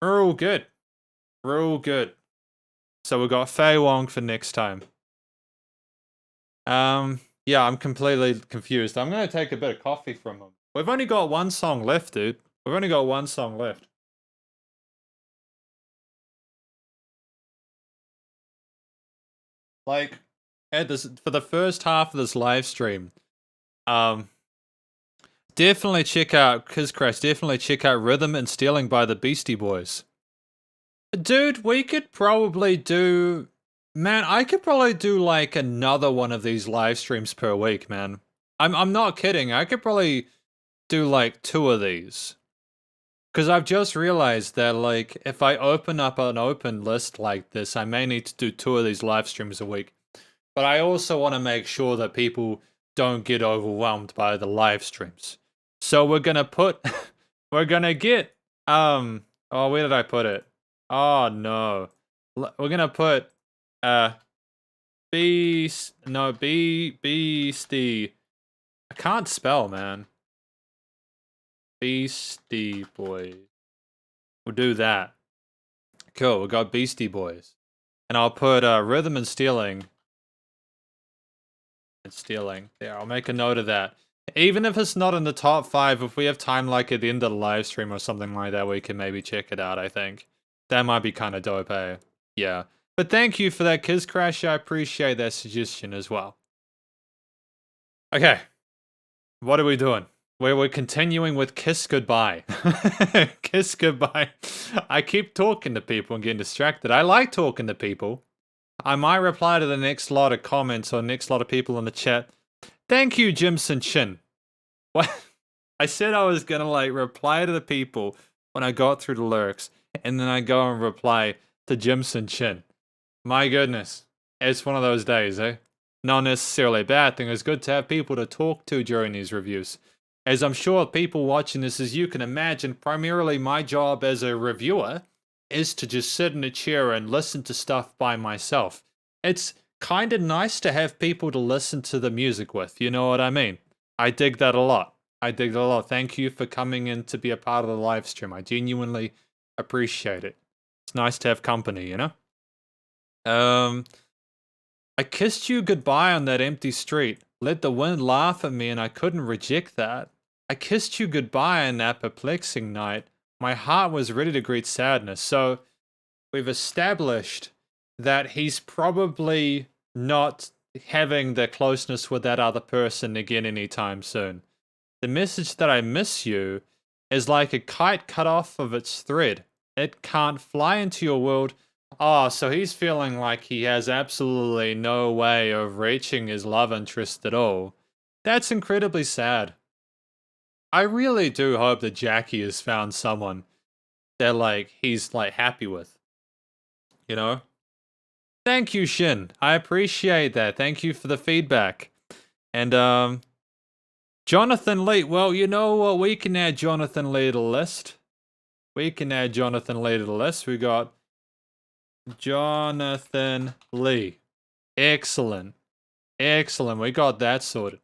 We're all good. We're all good. So we got Faye Wong for next time. Yeah, I'm completely confused. I'm gonna take a bit of coffee from him. We've only got one song left, dude. We've only got one song left. Like, for the first half of this live stream, definitely check out Kizcrash. Definitely check out Rhythm and Stealing by the Beastie Boys. Dude, we could probably do... Man, I could probably do like another one of these live streams per week, man. I'm not kidding. I could probably do like 2 of these. Because I've just realized that like if I open up an open list like this, I may need to do 2 of these live streams a week. But I also want to make sure that people don't get overwhelmed by the live streams. So we're gonna put... we're gonna get... Oh, where did I put it? Oh, no. We're gonna put... Beastie. I can't spell, man. Beastie Boys. We'll do that. Cool, we got Beastie Boys. And I'll put Rhythm and Stealing. There, I'll make a note of that. Even if it's not in the top 5, if we have time like at the end of the live stream or something like that, we can maybe check it out, I think. That might be kind of dope, eh? Yeah. But thank you for that, Kizcrash. I appreciate that suggestion as well. Okay. What are we doing? We're continuing with Kiss Goodbye. Kiss Goodbye. I keep talking to people and getting distracted. I like talking to people. I might reply to the next lot of comments or next lot of people in the chat. Thank you, Jimson Chin. What? I said I was gonna like reply to the people when I got through the lyrics, and then I go and reply to Jimson Chin. My goodness. It's one of those days, eh? Not necessarily a bad thing. It's good to have people to talk to during these reviews. As I'm sure people watching this, as you can imagine, primarily my job as a reviewer is to just sit in a chair and listen to stuff by myself. It's kind of nice to have people to listen to the music with, you know what I mean? I dig that a lot. Thank you for coming in to be a part of the live stream. I genuinely appreciate it. It's nice to have company, you know? I kissed you goodbye on that empty street. Let the wind laugh at me and I couldn't reject that. I kissed you goodbye on that perplexing night. My heart was ready to greet sadness. So we've established that he's probably not having the closeness with that other person again anytime soon. The message that I miss you is like a kite cut off of its thread. It can't fly into your world. Oh, so he's feeling like he has absolutely no way of reaching his love interest at all. That's incredibly sad. I really do hope that Jackie has found someone that he's happy with. You know? Thank you, Shin. I appreciate that. Thank you for the feedback. And Jonathan Lee. Well, you know what? We can add Jonathan Lee to the list. We got Jonathan Lee. Excellent. We got that sorted.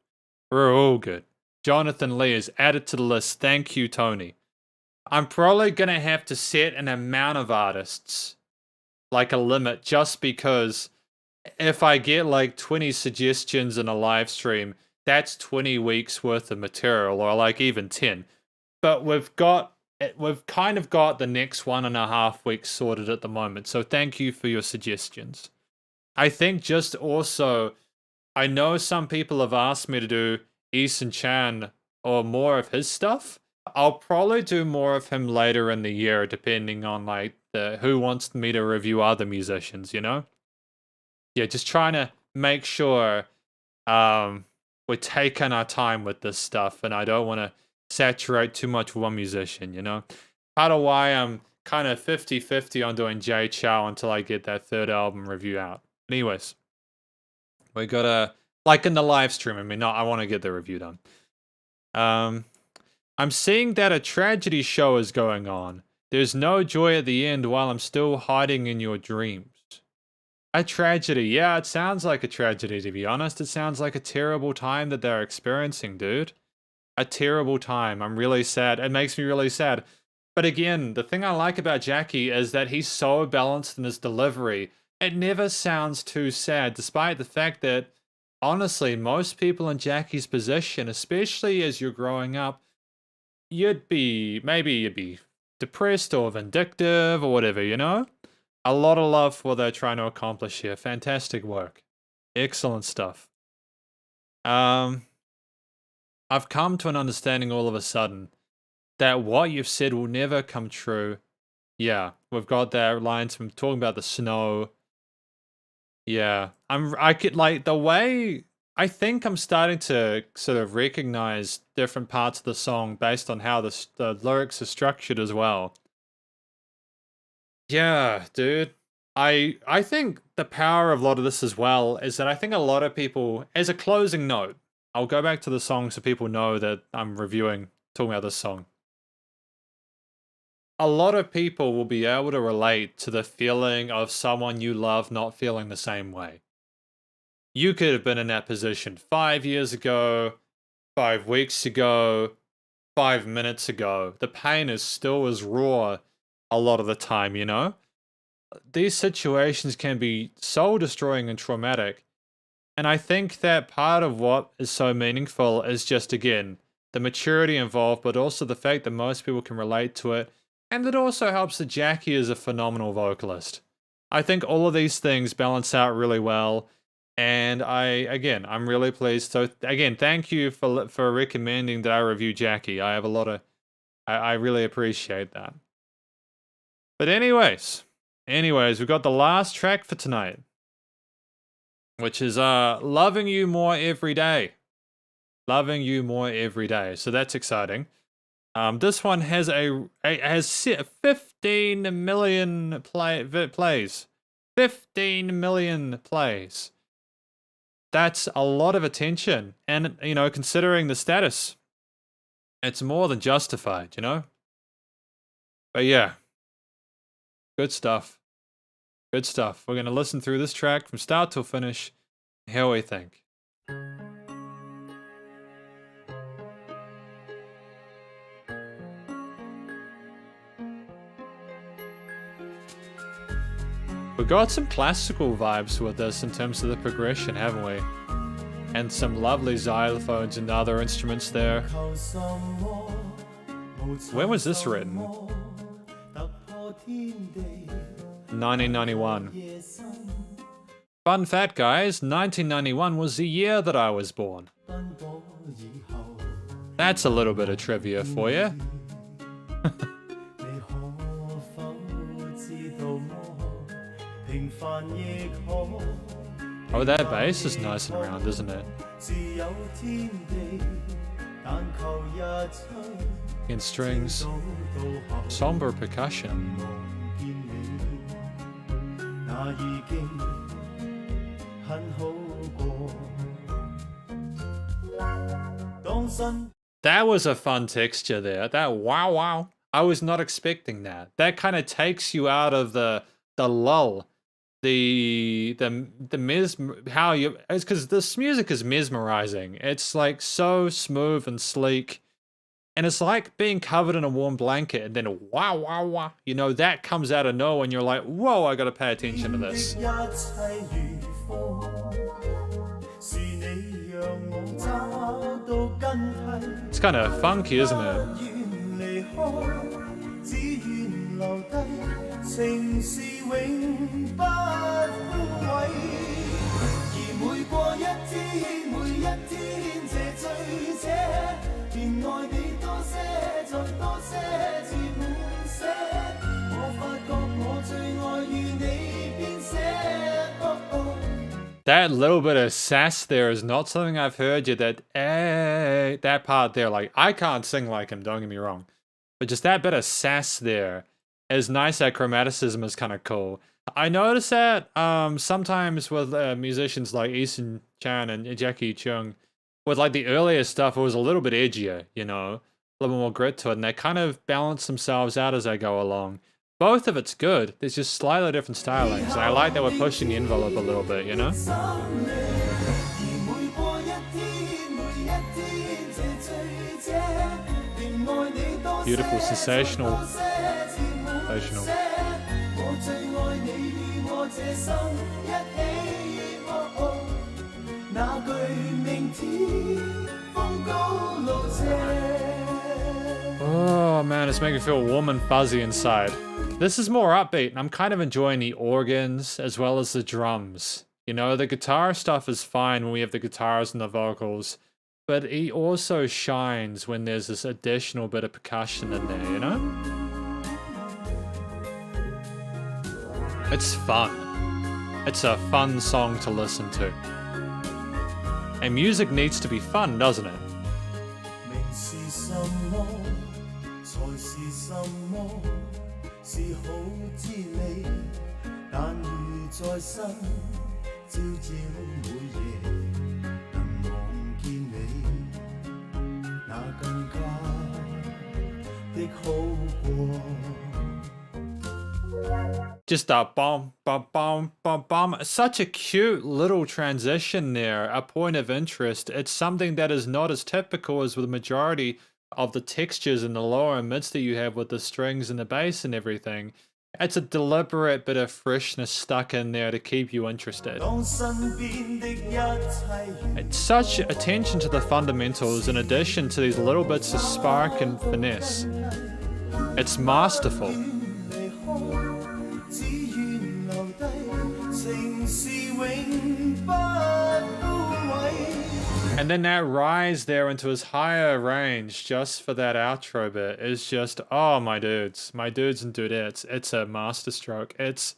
We're all good. Jonathan Lee is added to the list. Thank you, Tony. I'm probably going to have to set an amount of artists, like a limit, just because if I get 20 suggestions in a live stream, that's 20 weeks worth of material, or even 10. But we've kind of got the next 1.5 weeks sorted at the moment. So thank you for your suggestions. I think just also, I know some people have asked me to do Eason Chan or more of his stuff. I'll probably do more of him later in the year, depending on who wants me to review other musicians, you know? Yeah, just trying to make sure we're taking our time with this stuff, and I don't want to saturate too much with one musician, you know? Part of why I'm kind of 50-50 on doing Jay Chou until I get that third album review out. Anyways, we gotta, in the live stream, I want to get the review done. I'm seeing that a tragedy show is going on. There's no joy at the end while I'm still hiding in your dreams. A tragedy. Yeah, it sounds like a tragedy, to be honest. It sounds like a terrible time that they're experiencing, dude. A terrible time. I'm really sad. It makes me really sad. But again, the thing I like about Jackie is that he's so balanced in his delivery. It never sounds too sad, despite the fact that, honestly, most people in Jackie's position, especially as you're growing up, you'd be depressed or vindictive or whatever, you know? A lot of love for what they're trying to accomplish here. Fantastic work. Excellent stuff. I've come to an understanding all of a sudden that what you've said will never come true. Yeah, we've got that lines from talking about the snow. Yeah, I could the way I think I'm starting to sort of recognize different parts of the song based on how the lyrics are structured as well. Yeah, dude. I think the power of a lot of this as well is that I think a lot of people, as a closing note, I'll go back to the song so people know that I'm talking about this song. A lot of people will be able to relate to the feeling of someone you love not feeling the same way. You could have been in that position 5 years ago, 5 weeks ago, 5 minutes ago. The pain is still as raw a lot of the time, you know? These situations can be soul destroying and traumatic. And I think that part of what is so meaningful is just, again, the maturity involved, but also the fact that most people can relate to it. And it also helps that Jackie is a phenomenal vocalist. I think all of these things balance out really well. And I'm really pleased. So again, thank you for recommending that I review Jackie. I have I really appreciate that. But anyways, we've got the last track for tonight, which is Loving You More Every Day. Loving You More Every Day. So that's exciting. This one has 15 million plays. 15 million plays. That's a lot of attention. And, you know, considering the status, it's more than justified, you know? But yeah. Good stuff. Good stuff. We're going to listen through this track from start till finish. How we think. We've got some classical vibes with this in terms of the progression, haven't we? And some lovely xylophones and other instruments there. When was this written? 1991. Fun fact, guys, 1991 was the year that I was born. That's a little bit of trivia for you. Oh, that bass is nice and round, isn't it? 自有天地，但求日出。 In strings, somber percussion. 望見你，那已經很好過。當身 That was a fun texture there. That wow wow. I was not expecting that. That kind of takes you out of the lull. The how you, it's because this music is mesmerizing. It's like so smooth and sleek. And it's like being covered in a warm blanket and then wow wow wow. You know, that comes out of nowhere and you're like, whoa, I gotta pay attention to this. 一切如風，是你讓我找到根蒂。 It's kind of funky, isn't it? 願離開，只願留低，情是永不枯萎。而每過一天，每一天這醉者，便愛你多些，再多些，至滿瀉。我發覺我最愛與你編寫。That little bit of sass there is not something I've heard yet. That part there, like, I can't sing like him, don't get me wrong. But just that bit of sass there is nice. That chromaticism is kind of cool. I noticed that sometimes with musicians like Eason Chan and Jackie Chung, with like the earlier stuff, it was a little bit edgier, you know, a little more grit to it. And they kind of balance themselves out as they go along. Both of it's good. There's just slightly different stylings. And I like that we're pushing the envelope a little bit, you know? Beautiful, sensational. Sensational. Oh man, it's making me feel warm and fuzzy inside. This is more upbeat, and I'm kind of enjoying the organs as well as the drums. You know, the guitar stuff is fine when we have the guitars and the vocals, but he also shines when there's this additional bit of percussion in there, you know? It's fun. It's a fun song to listen to. And music needs to be fun, doesn't it? 是好之理，但如在身，朝朝每夜能望見你，那更加的好過。Just a bomb, bomb, bomb, bomb, bomb. Such a cute little transition there, a point of interest. It's something that is not as typical as with the majority of the textures in the lower and mids that you have with the strings and the bass and everything. It's a deliberate bit of freshness stuck in there to keep you interested. It's such attention to the fundamentals in addition to these little bits of spark and finesse. It's masterful. And then that rise there into his higher range just for that outro bit is just, oh my dudes and dudettes, it's a masterstroke. It's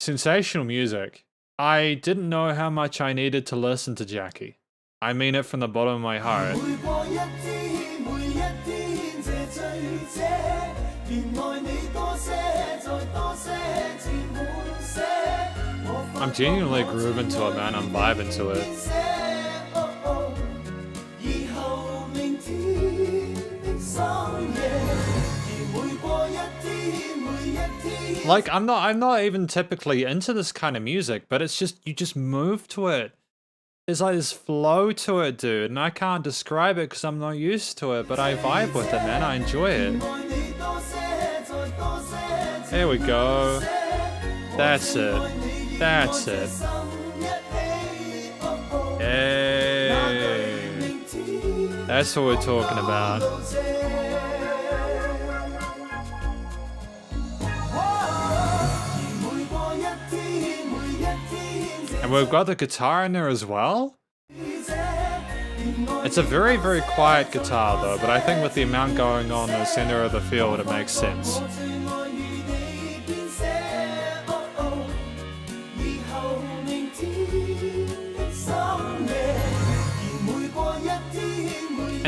sensational music. I didn't know how much I needed to listen to Jackie. I mean it from the bottom of my heart. I'm genuinely grooving to it, man. I'm vibing to it. Like, I'm not even typically into this kind of music, but it's just, you just move to it. There's like this flow to it, dude, and I can't describe it because I'm not used to it, but I vibe with it, man. I enjoy it. There we go. That's it. That's it. Hey. That's what we're talking about. And we've got the guitar in there as well. It's a very, very quiet guitar though, but I think with the amount going on in the center of the field, it makes sense.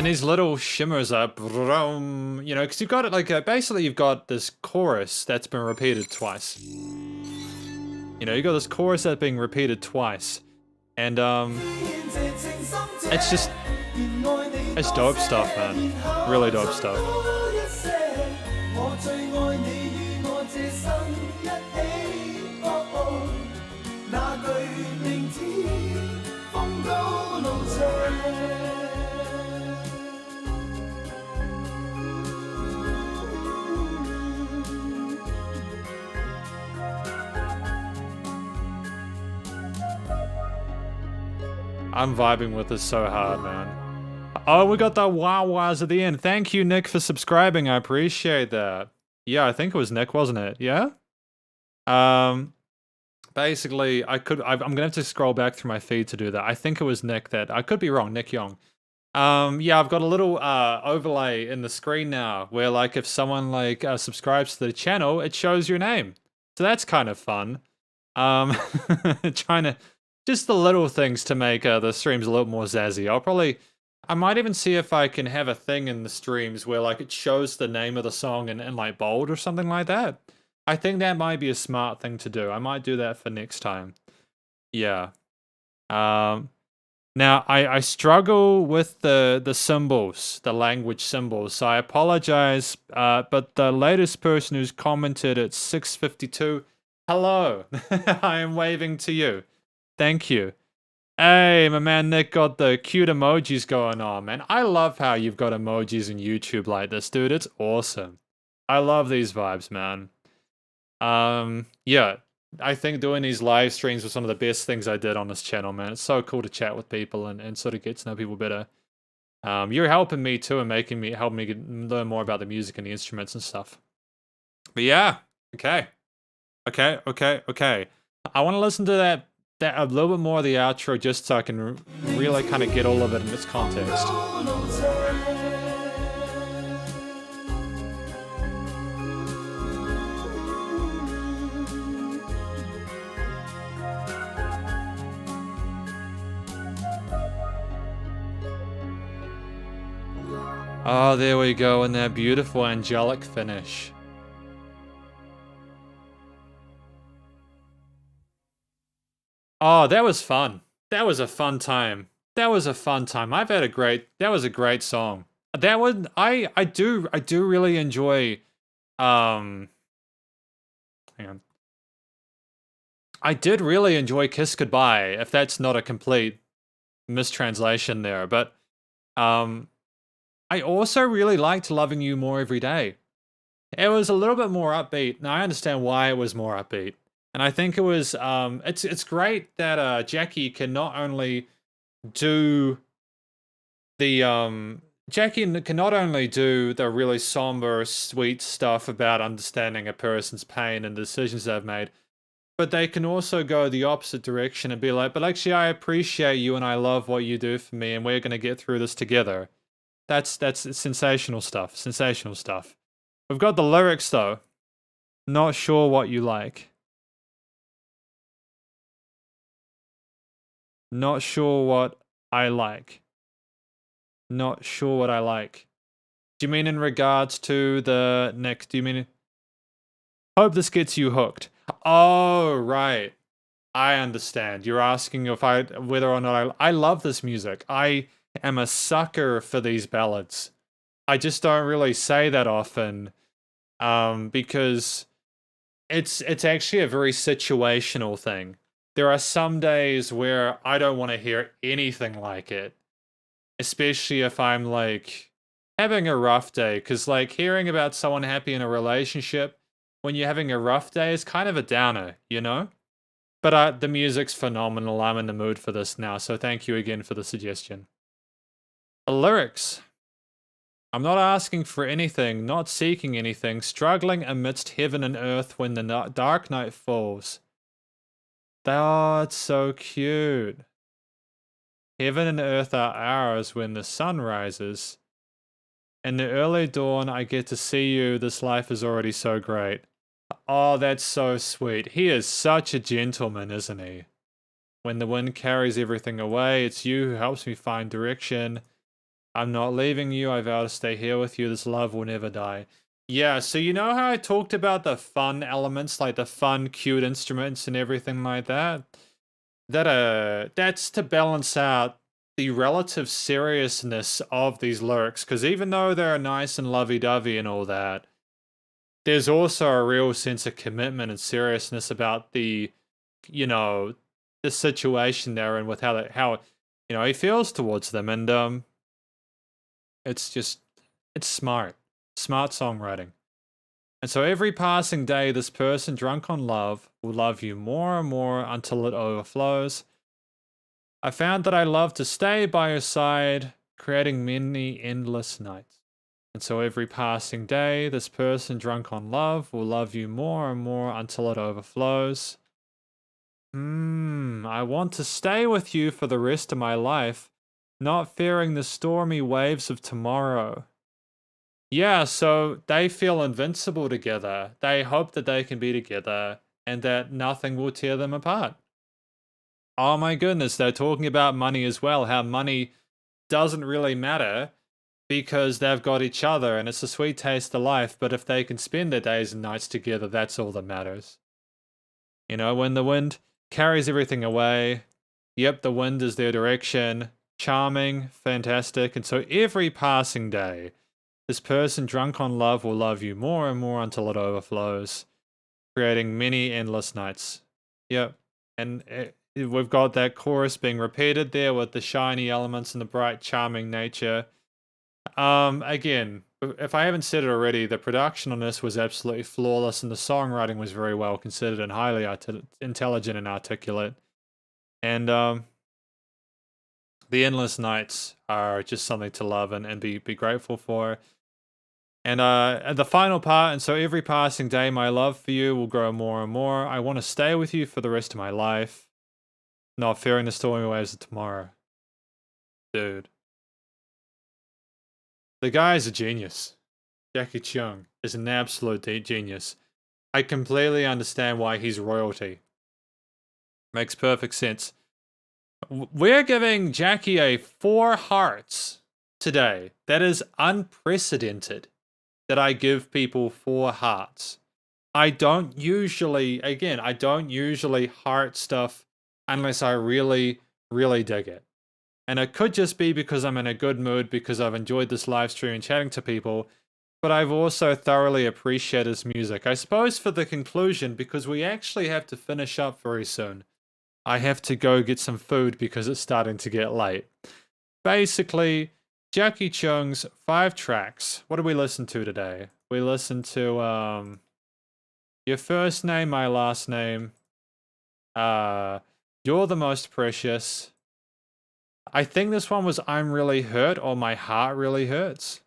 And these little shimmers are, you know, because you've got it like, basically you've got this chorus that's been repeated twice. You know, you got this chorus that's being repeated twice. And, it's just, it's dope stuff, man. Really dope stuff. I'm vibing with this so hard, man. Oh, we got the wah-wahs at the end. Thank you, Nick, for subscribing. I appreciate that. Yeah, I think it was Nick, wasn't it? Yeah? Basically, I'm gonna have to scroll back through my feed to do that. I think it was Nick that, I could be wrong, Nick Young. Yeah, I've got a little overlay in the screen now where, like, if someone like subscribes to the channel, it shows your name. So that's kind of fun. Trying to, just the little things to make the streams a little more zazzy. I might even see if I can have a thing in the streams where, like, it shows the name of the song in like bold or something like that. I think that might be a smart thing to do. I might do that for next time. Yeah. Now I struggle with the symbols, the language symbols. So I apologize. But the latest person who's commented at 6:52, hello. I am waving to you. Thank you. Hey, my man Nick got the cute emojis going on, man. I love how you've got emojis in YouTube like this, dude. It's awesome. I love these vibes, man. Yeah, I think doing these live streams was some of the best things I did on this channel, man. It's so cool to chat with people and sort of get to know people better. You're helping me too and helping me learn more about the music and the instruments and stuff. But yeah, okay. I want to listen to that a little bit more of the outro just so I can really kind of get all of it in its context. Oh, there we go, in that beautiful angelic finish. Oh, that was fun. That was a fun time. That was a fun time. That was a great song. That would, I do really enjoy, hang on. I did really enjoy Kiss Goodbye, if that's not a complete mistranslation there, but, I also really liked Loving You More Every Day. It was a little bit more upbeat. Now I understand why it was more upbeat. And I think it was, it's great that Jackie can not only do the, really somber, sweet stuff about understanding a person's pain and the decisions they've made, but they can also go the opposite direction and be like, but actually I appreciate you and I love what you do for me and we're going to get through this together. That's sensational stuff. Sensational stuff. We've got the lyrics though. Not sure what you like. Not sure what I like. Not sure what I like. Do you mean in regards to the next? Do you mean? Hope this gets you hooked. Oh, right. I understand. You're asking if whether or not I love this music. I am a sucker for these ballads. I just don't really say that often, because it's actually a very situational thing. There are some days where I don't want to hear anything like it, especially if I'm like having a rough day, because like hearing about someone happy in a relationship when you're having a rough day is kind of a downer, you know? But the music's phenomenal. I'm in the mood for this now, so thank you again for the suggestion. The lyrics. I'm not asking for anything, not seeking anything, struggling amidst heaven and earth when the dark night falls. Oh, it's so cute. Heaven and earth are ours when the sun rises. In the early dawn, I get to see you. This life is already so great. Oh, that's so sweet. He is such a gentleman, isn't he? When the wind carries everything away, it's you who helps me find direction. I'm not leaving you. I vow to stay here with you. This love will never die. Yeah, so you know how I talked about the fun elements, like the fun, cute instruments and everything like that? That's to balance out the relative seriousness of these lyrics, because even though they're nice and lovey-dovey and all that, there's also a real sense of commitment and seriousness about the, you know, the situation they're in with how he feels towards them, and it's smart songwriting. And so every passing day, this person drunk on love will love you more and more until it overflows. I found that I love to stay by your side, creating many endless nights. And so every passing day, this person drunk on love will love you more and more until it overflows. I want to stay with you for the rest of my life, not fearing the stormy waves of tomorrow. Yeah, so they feel invincible together. They hope that they can be together and that nothing will tear them apart. Oh my goodness, they're talking about money as well, how money doesn't really matter because they've got each other and it's a sweet taste of life, but if they can spend their days and nights together, that's all that matters. You know, when the wind carries everything away, yep, the wind is their direction, charming, fantastic, and so every passing day, this person drunk on love will love you more and more until it overflows, creating many endless nights. Yep, and we've got that chorus being repeated there with the shiny elements and the bright, charming nature. Again, if I haven't said it already, the production on this was absolutely flawless, and the songwriting was very well considered and highly intelligent and articulate. And the endless nights are just something to love and be grateful for. And the final part, and so every passing day, my love for you will grow more and more. I want to stay with you for the rest of my life, not fearing the stormy waves of tomorrow. Dude. The guy is a genius. Jackie Cheung is an absolute genius. I completely understand why he's royalty. Makes perfect sense. We're giving Jackie a 4 hearts today. That is unprecedented that I give people 4 hearts. I don't usually heart stuff unless I really, really dig it. And it could just be because I'm in a good mood because I've enjoyed this live stream and chatting to people, but I've also thoroughly appreciated his music. I suppose for the conclusion, because we actually have to finish up very soon, I have to go get some food because it's starting to get late. Basically, Jackie Cheung's 5 tracks. What did we listen to today? We listened to Your First Name, My Last Name, You're the Most Precious. I think this one was I'm Really Hurt or My Heart Really Hurts.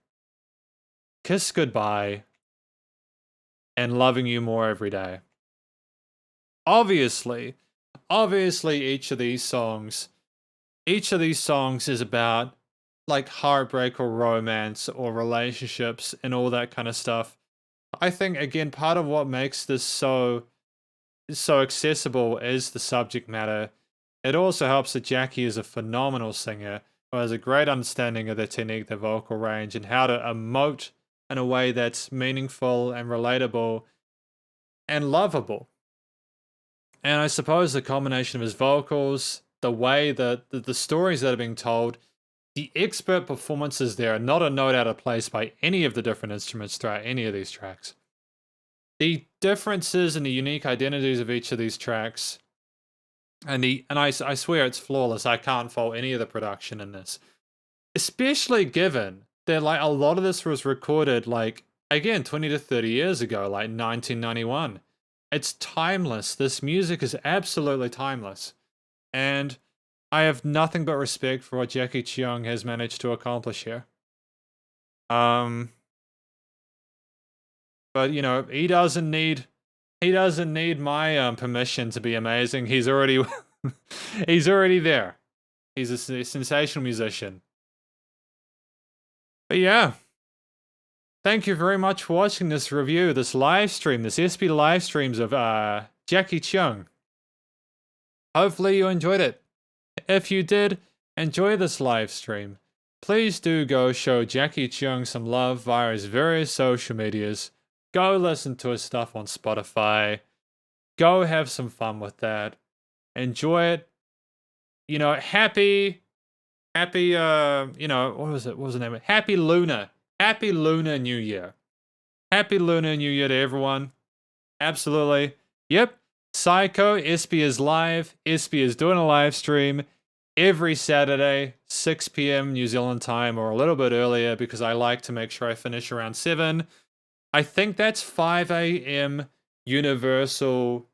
Kiss Goodbye and Loving You More Every Day. Obviously each of these songs is about like heartbreak or romance or relationships and all that kind of stuff. I think again part of what makes this so accessible is the subject matter. It also helps that Jackie is a phenomenal singer who has a great understanding of their technique, their vocal range, and how to emote in a way that's meaningful and relatable and lovable. And I suppose the combination of his vocals, the way that the stories that are being told, the expert performances there are not a note out of place by any of the different instruments throughout any of these tracks. The differences and the unique identities of each of these tracks, and I swear it's flawless. I can't fault any of the production in this, especially given that like a lot of this was recorded like again 20 to 30 years ago, like 1991. It's timeless. This music is absolutely timeless, and I have nothing but respect for what Jackie Cheung has managed to accomplish here. But you know, he doesn't need my permission to be amazing. He's already there. He's a sensational musician. But yeah, thank you very much for watching this review, this live stream, this SB live streams of Jackie Cheung. Hopefully you enjoyed it. If you did, enjoy this live stream. please do go show Jackie Cheung some love via his various social medias. Go listen to his stuff on Spotify. Go have some fun with that. Enjoy it. Happy, what was it? What was the name of it? Happy Lunar New Year. Happy Lunar New Year to everyone. Absolutely. Yep. Psycho, Espy is live. Espy is doing a live stream every Saturday, 6 p.m. New Zealand time, or a little bit earlier because I like to make sure I finish around 7. I think that's 5 a.m. Universal,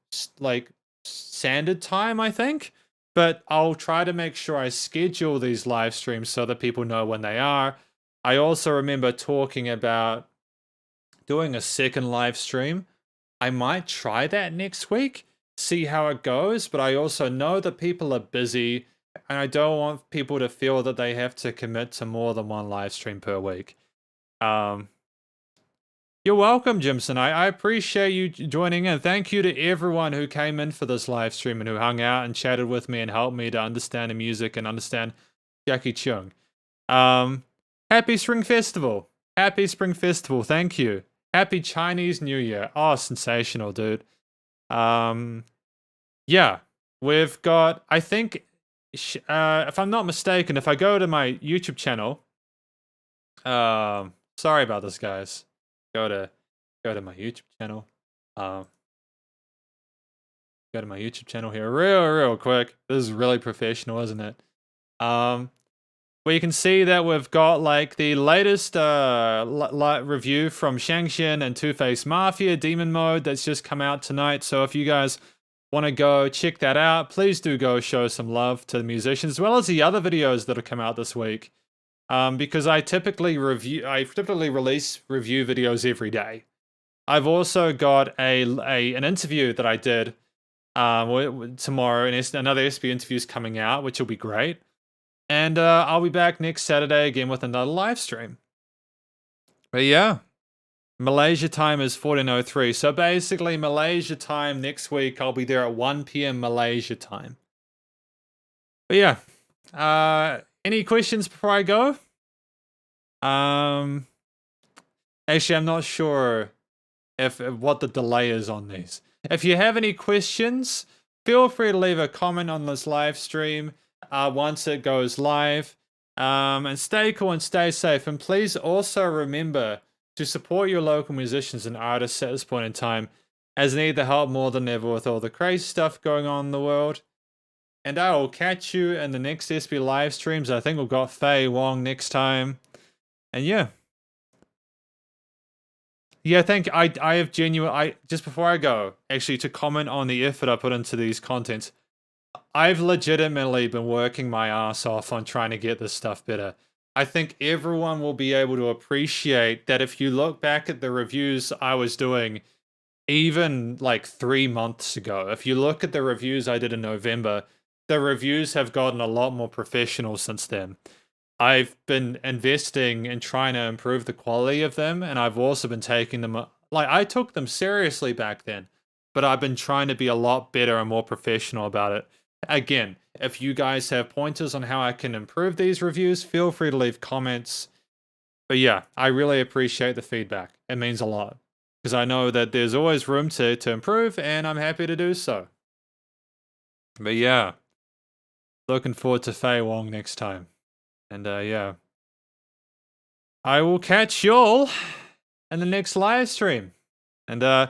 standard time, I think. But I'll try to make sure I schedule these live streams so that people know when they are. I also remember talking about doing a second live stream. I might try that next week, see how it goes, but I also know that people are busy and I don't want people to feel that they have to commit to more than one live stream per week. You're welcome, Jimson. I appreciate you joining in. Thank you to everyone who came in for this live stream and who hung out and chatted with me and helped me to understand the music and understand Jackie Cheung. Happy Spring Festival. Happy Spring Festival. Thank you. Happy Chinese New Year. Oh, sensational, dude. Yeah, we've got, I think, if I'm not mistaken, if I go to my YouTube channel, sorry about this, guys. Go to my YouTube channel. Go to my YouTube channel here real quick. This is really professional, isn't it? Where you can see that we've got the latest review from Shang-Xin and Two-Face Mafia Demon Mode that's just come out tonight. So if you guys want to go check that out, please do go show some love to the musicians as well as the other videos that have come out this week. Because I typically release review videos every day. I've also got an interview that I did tomorrow, and another SB interview is coming out, which will be great. And I'll be back next Saturday again with another live stream. But yeah, Malaysia time is 14:03. So basically, Malaysia time next week, I'll be there at 1 p.m. Malaysia time. But yeah, any questions before I go? Actually, I'm not sure what the delay is on these. If you have any questions, feel free to leave a comment on this live stream once it goes live. And stay cool and stay safe. And please also remember to support your local musicians and artists at this point in time, as they need the help more than ever with all the crazy stuff going on in the world. And I will catch you in the next SB live streams. I think we've got Faye Wong next time. And yeah. Yeah, I think I have just before I go, actually, to comment on the effort I put into these contents, I've legitimately been working my ass off on trying to get this stuff better. I think everyone will be able to appreciate that if you look back at the reviews I was doing even 3 months ago, if you look at the reviews I did in November, the reviews have gotten a lot more professional since then. I've been investing in trying to improve the quality of them, and I've also been taking them, I took them seriously back then, but I've been trying to be a lot better and more professional about it. Again, if you guys have pointers on how I can improve these reviews, feel free to leave comments. But yeah, I really appreciate the feedback. It means a lot, because I know that there's always room to improve, and I'm happy to do so. But yeah, looking forward to Faye Wong next time. And yeah, I will catch y'all in the next live stream. And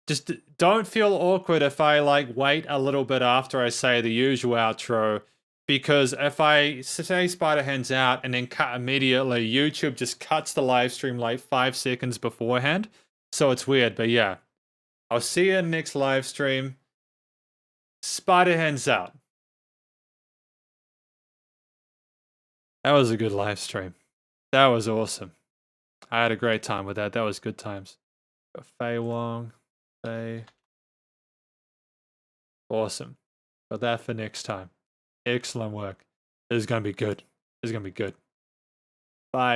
just don't feel awkward if I wait a little bit after I say the usual outro, because if I say Spider Hands out and then cut immediately, YouTube just cuts the live stream 5 seconds beforehand. So it's weird, but yeah. I'll see you in the next live stream. Spider Hands out. That was a good live stream. That was awesome. I had a great time with that. That was good times. Got Faye Wong. Faye. Awesome. Got that for next time. Excellent work. This is going to be good. This is going to be good. Bye.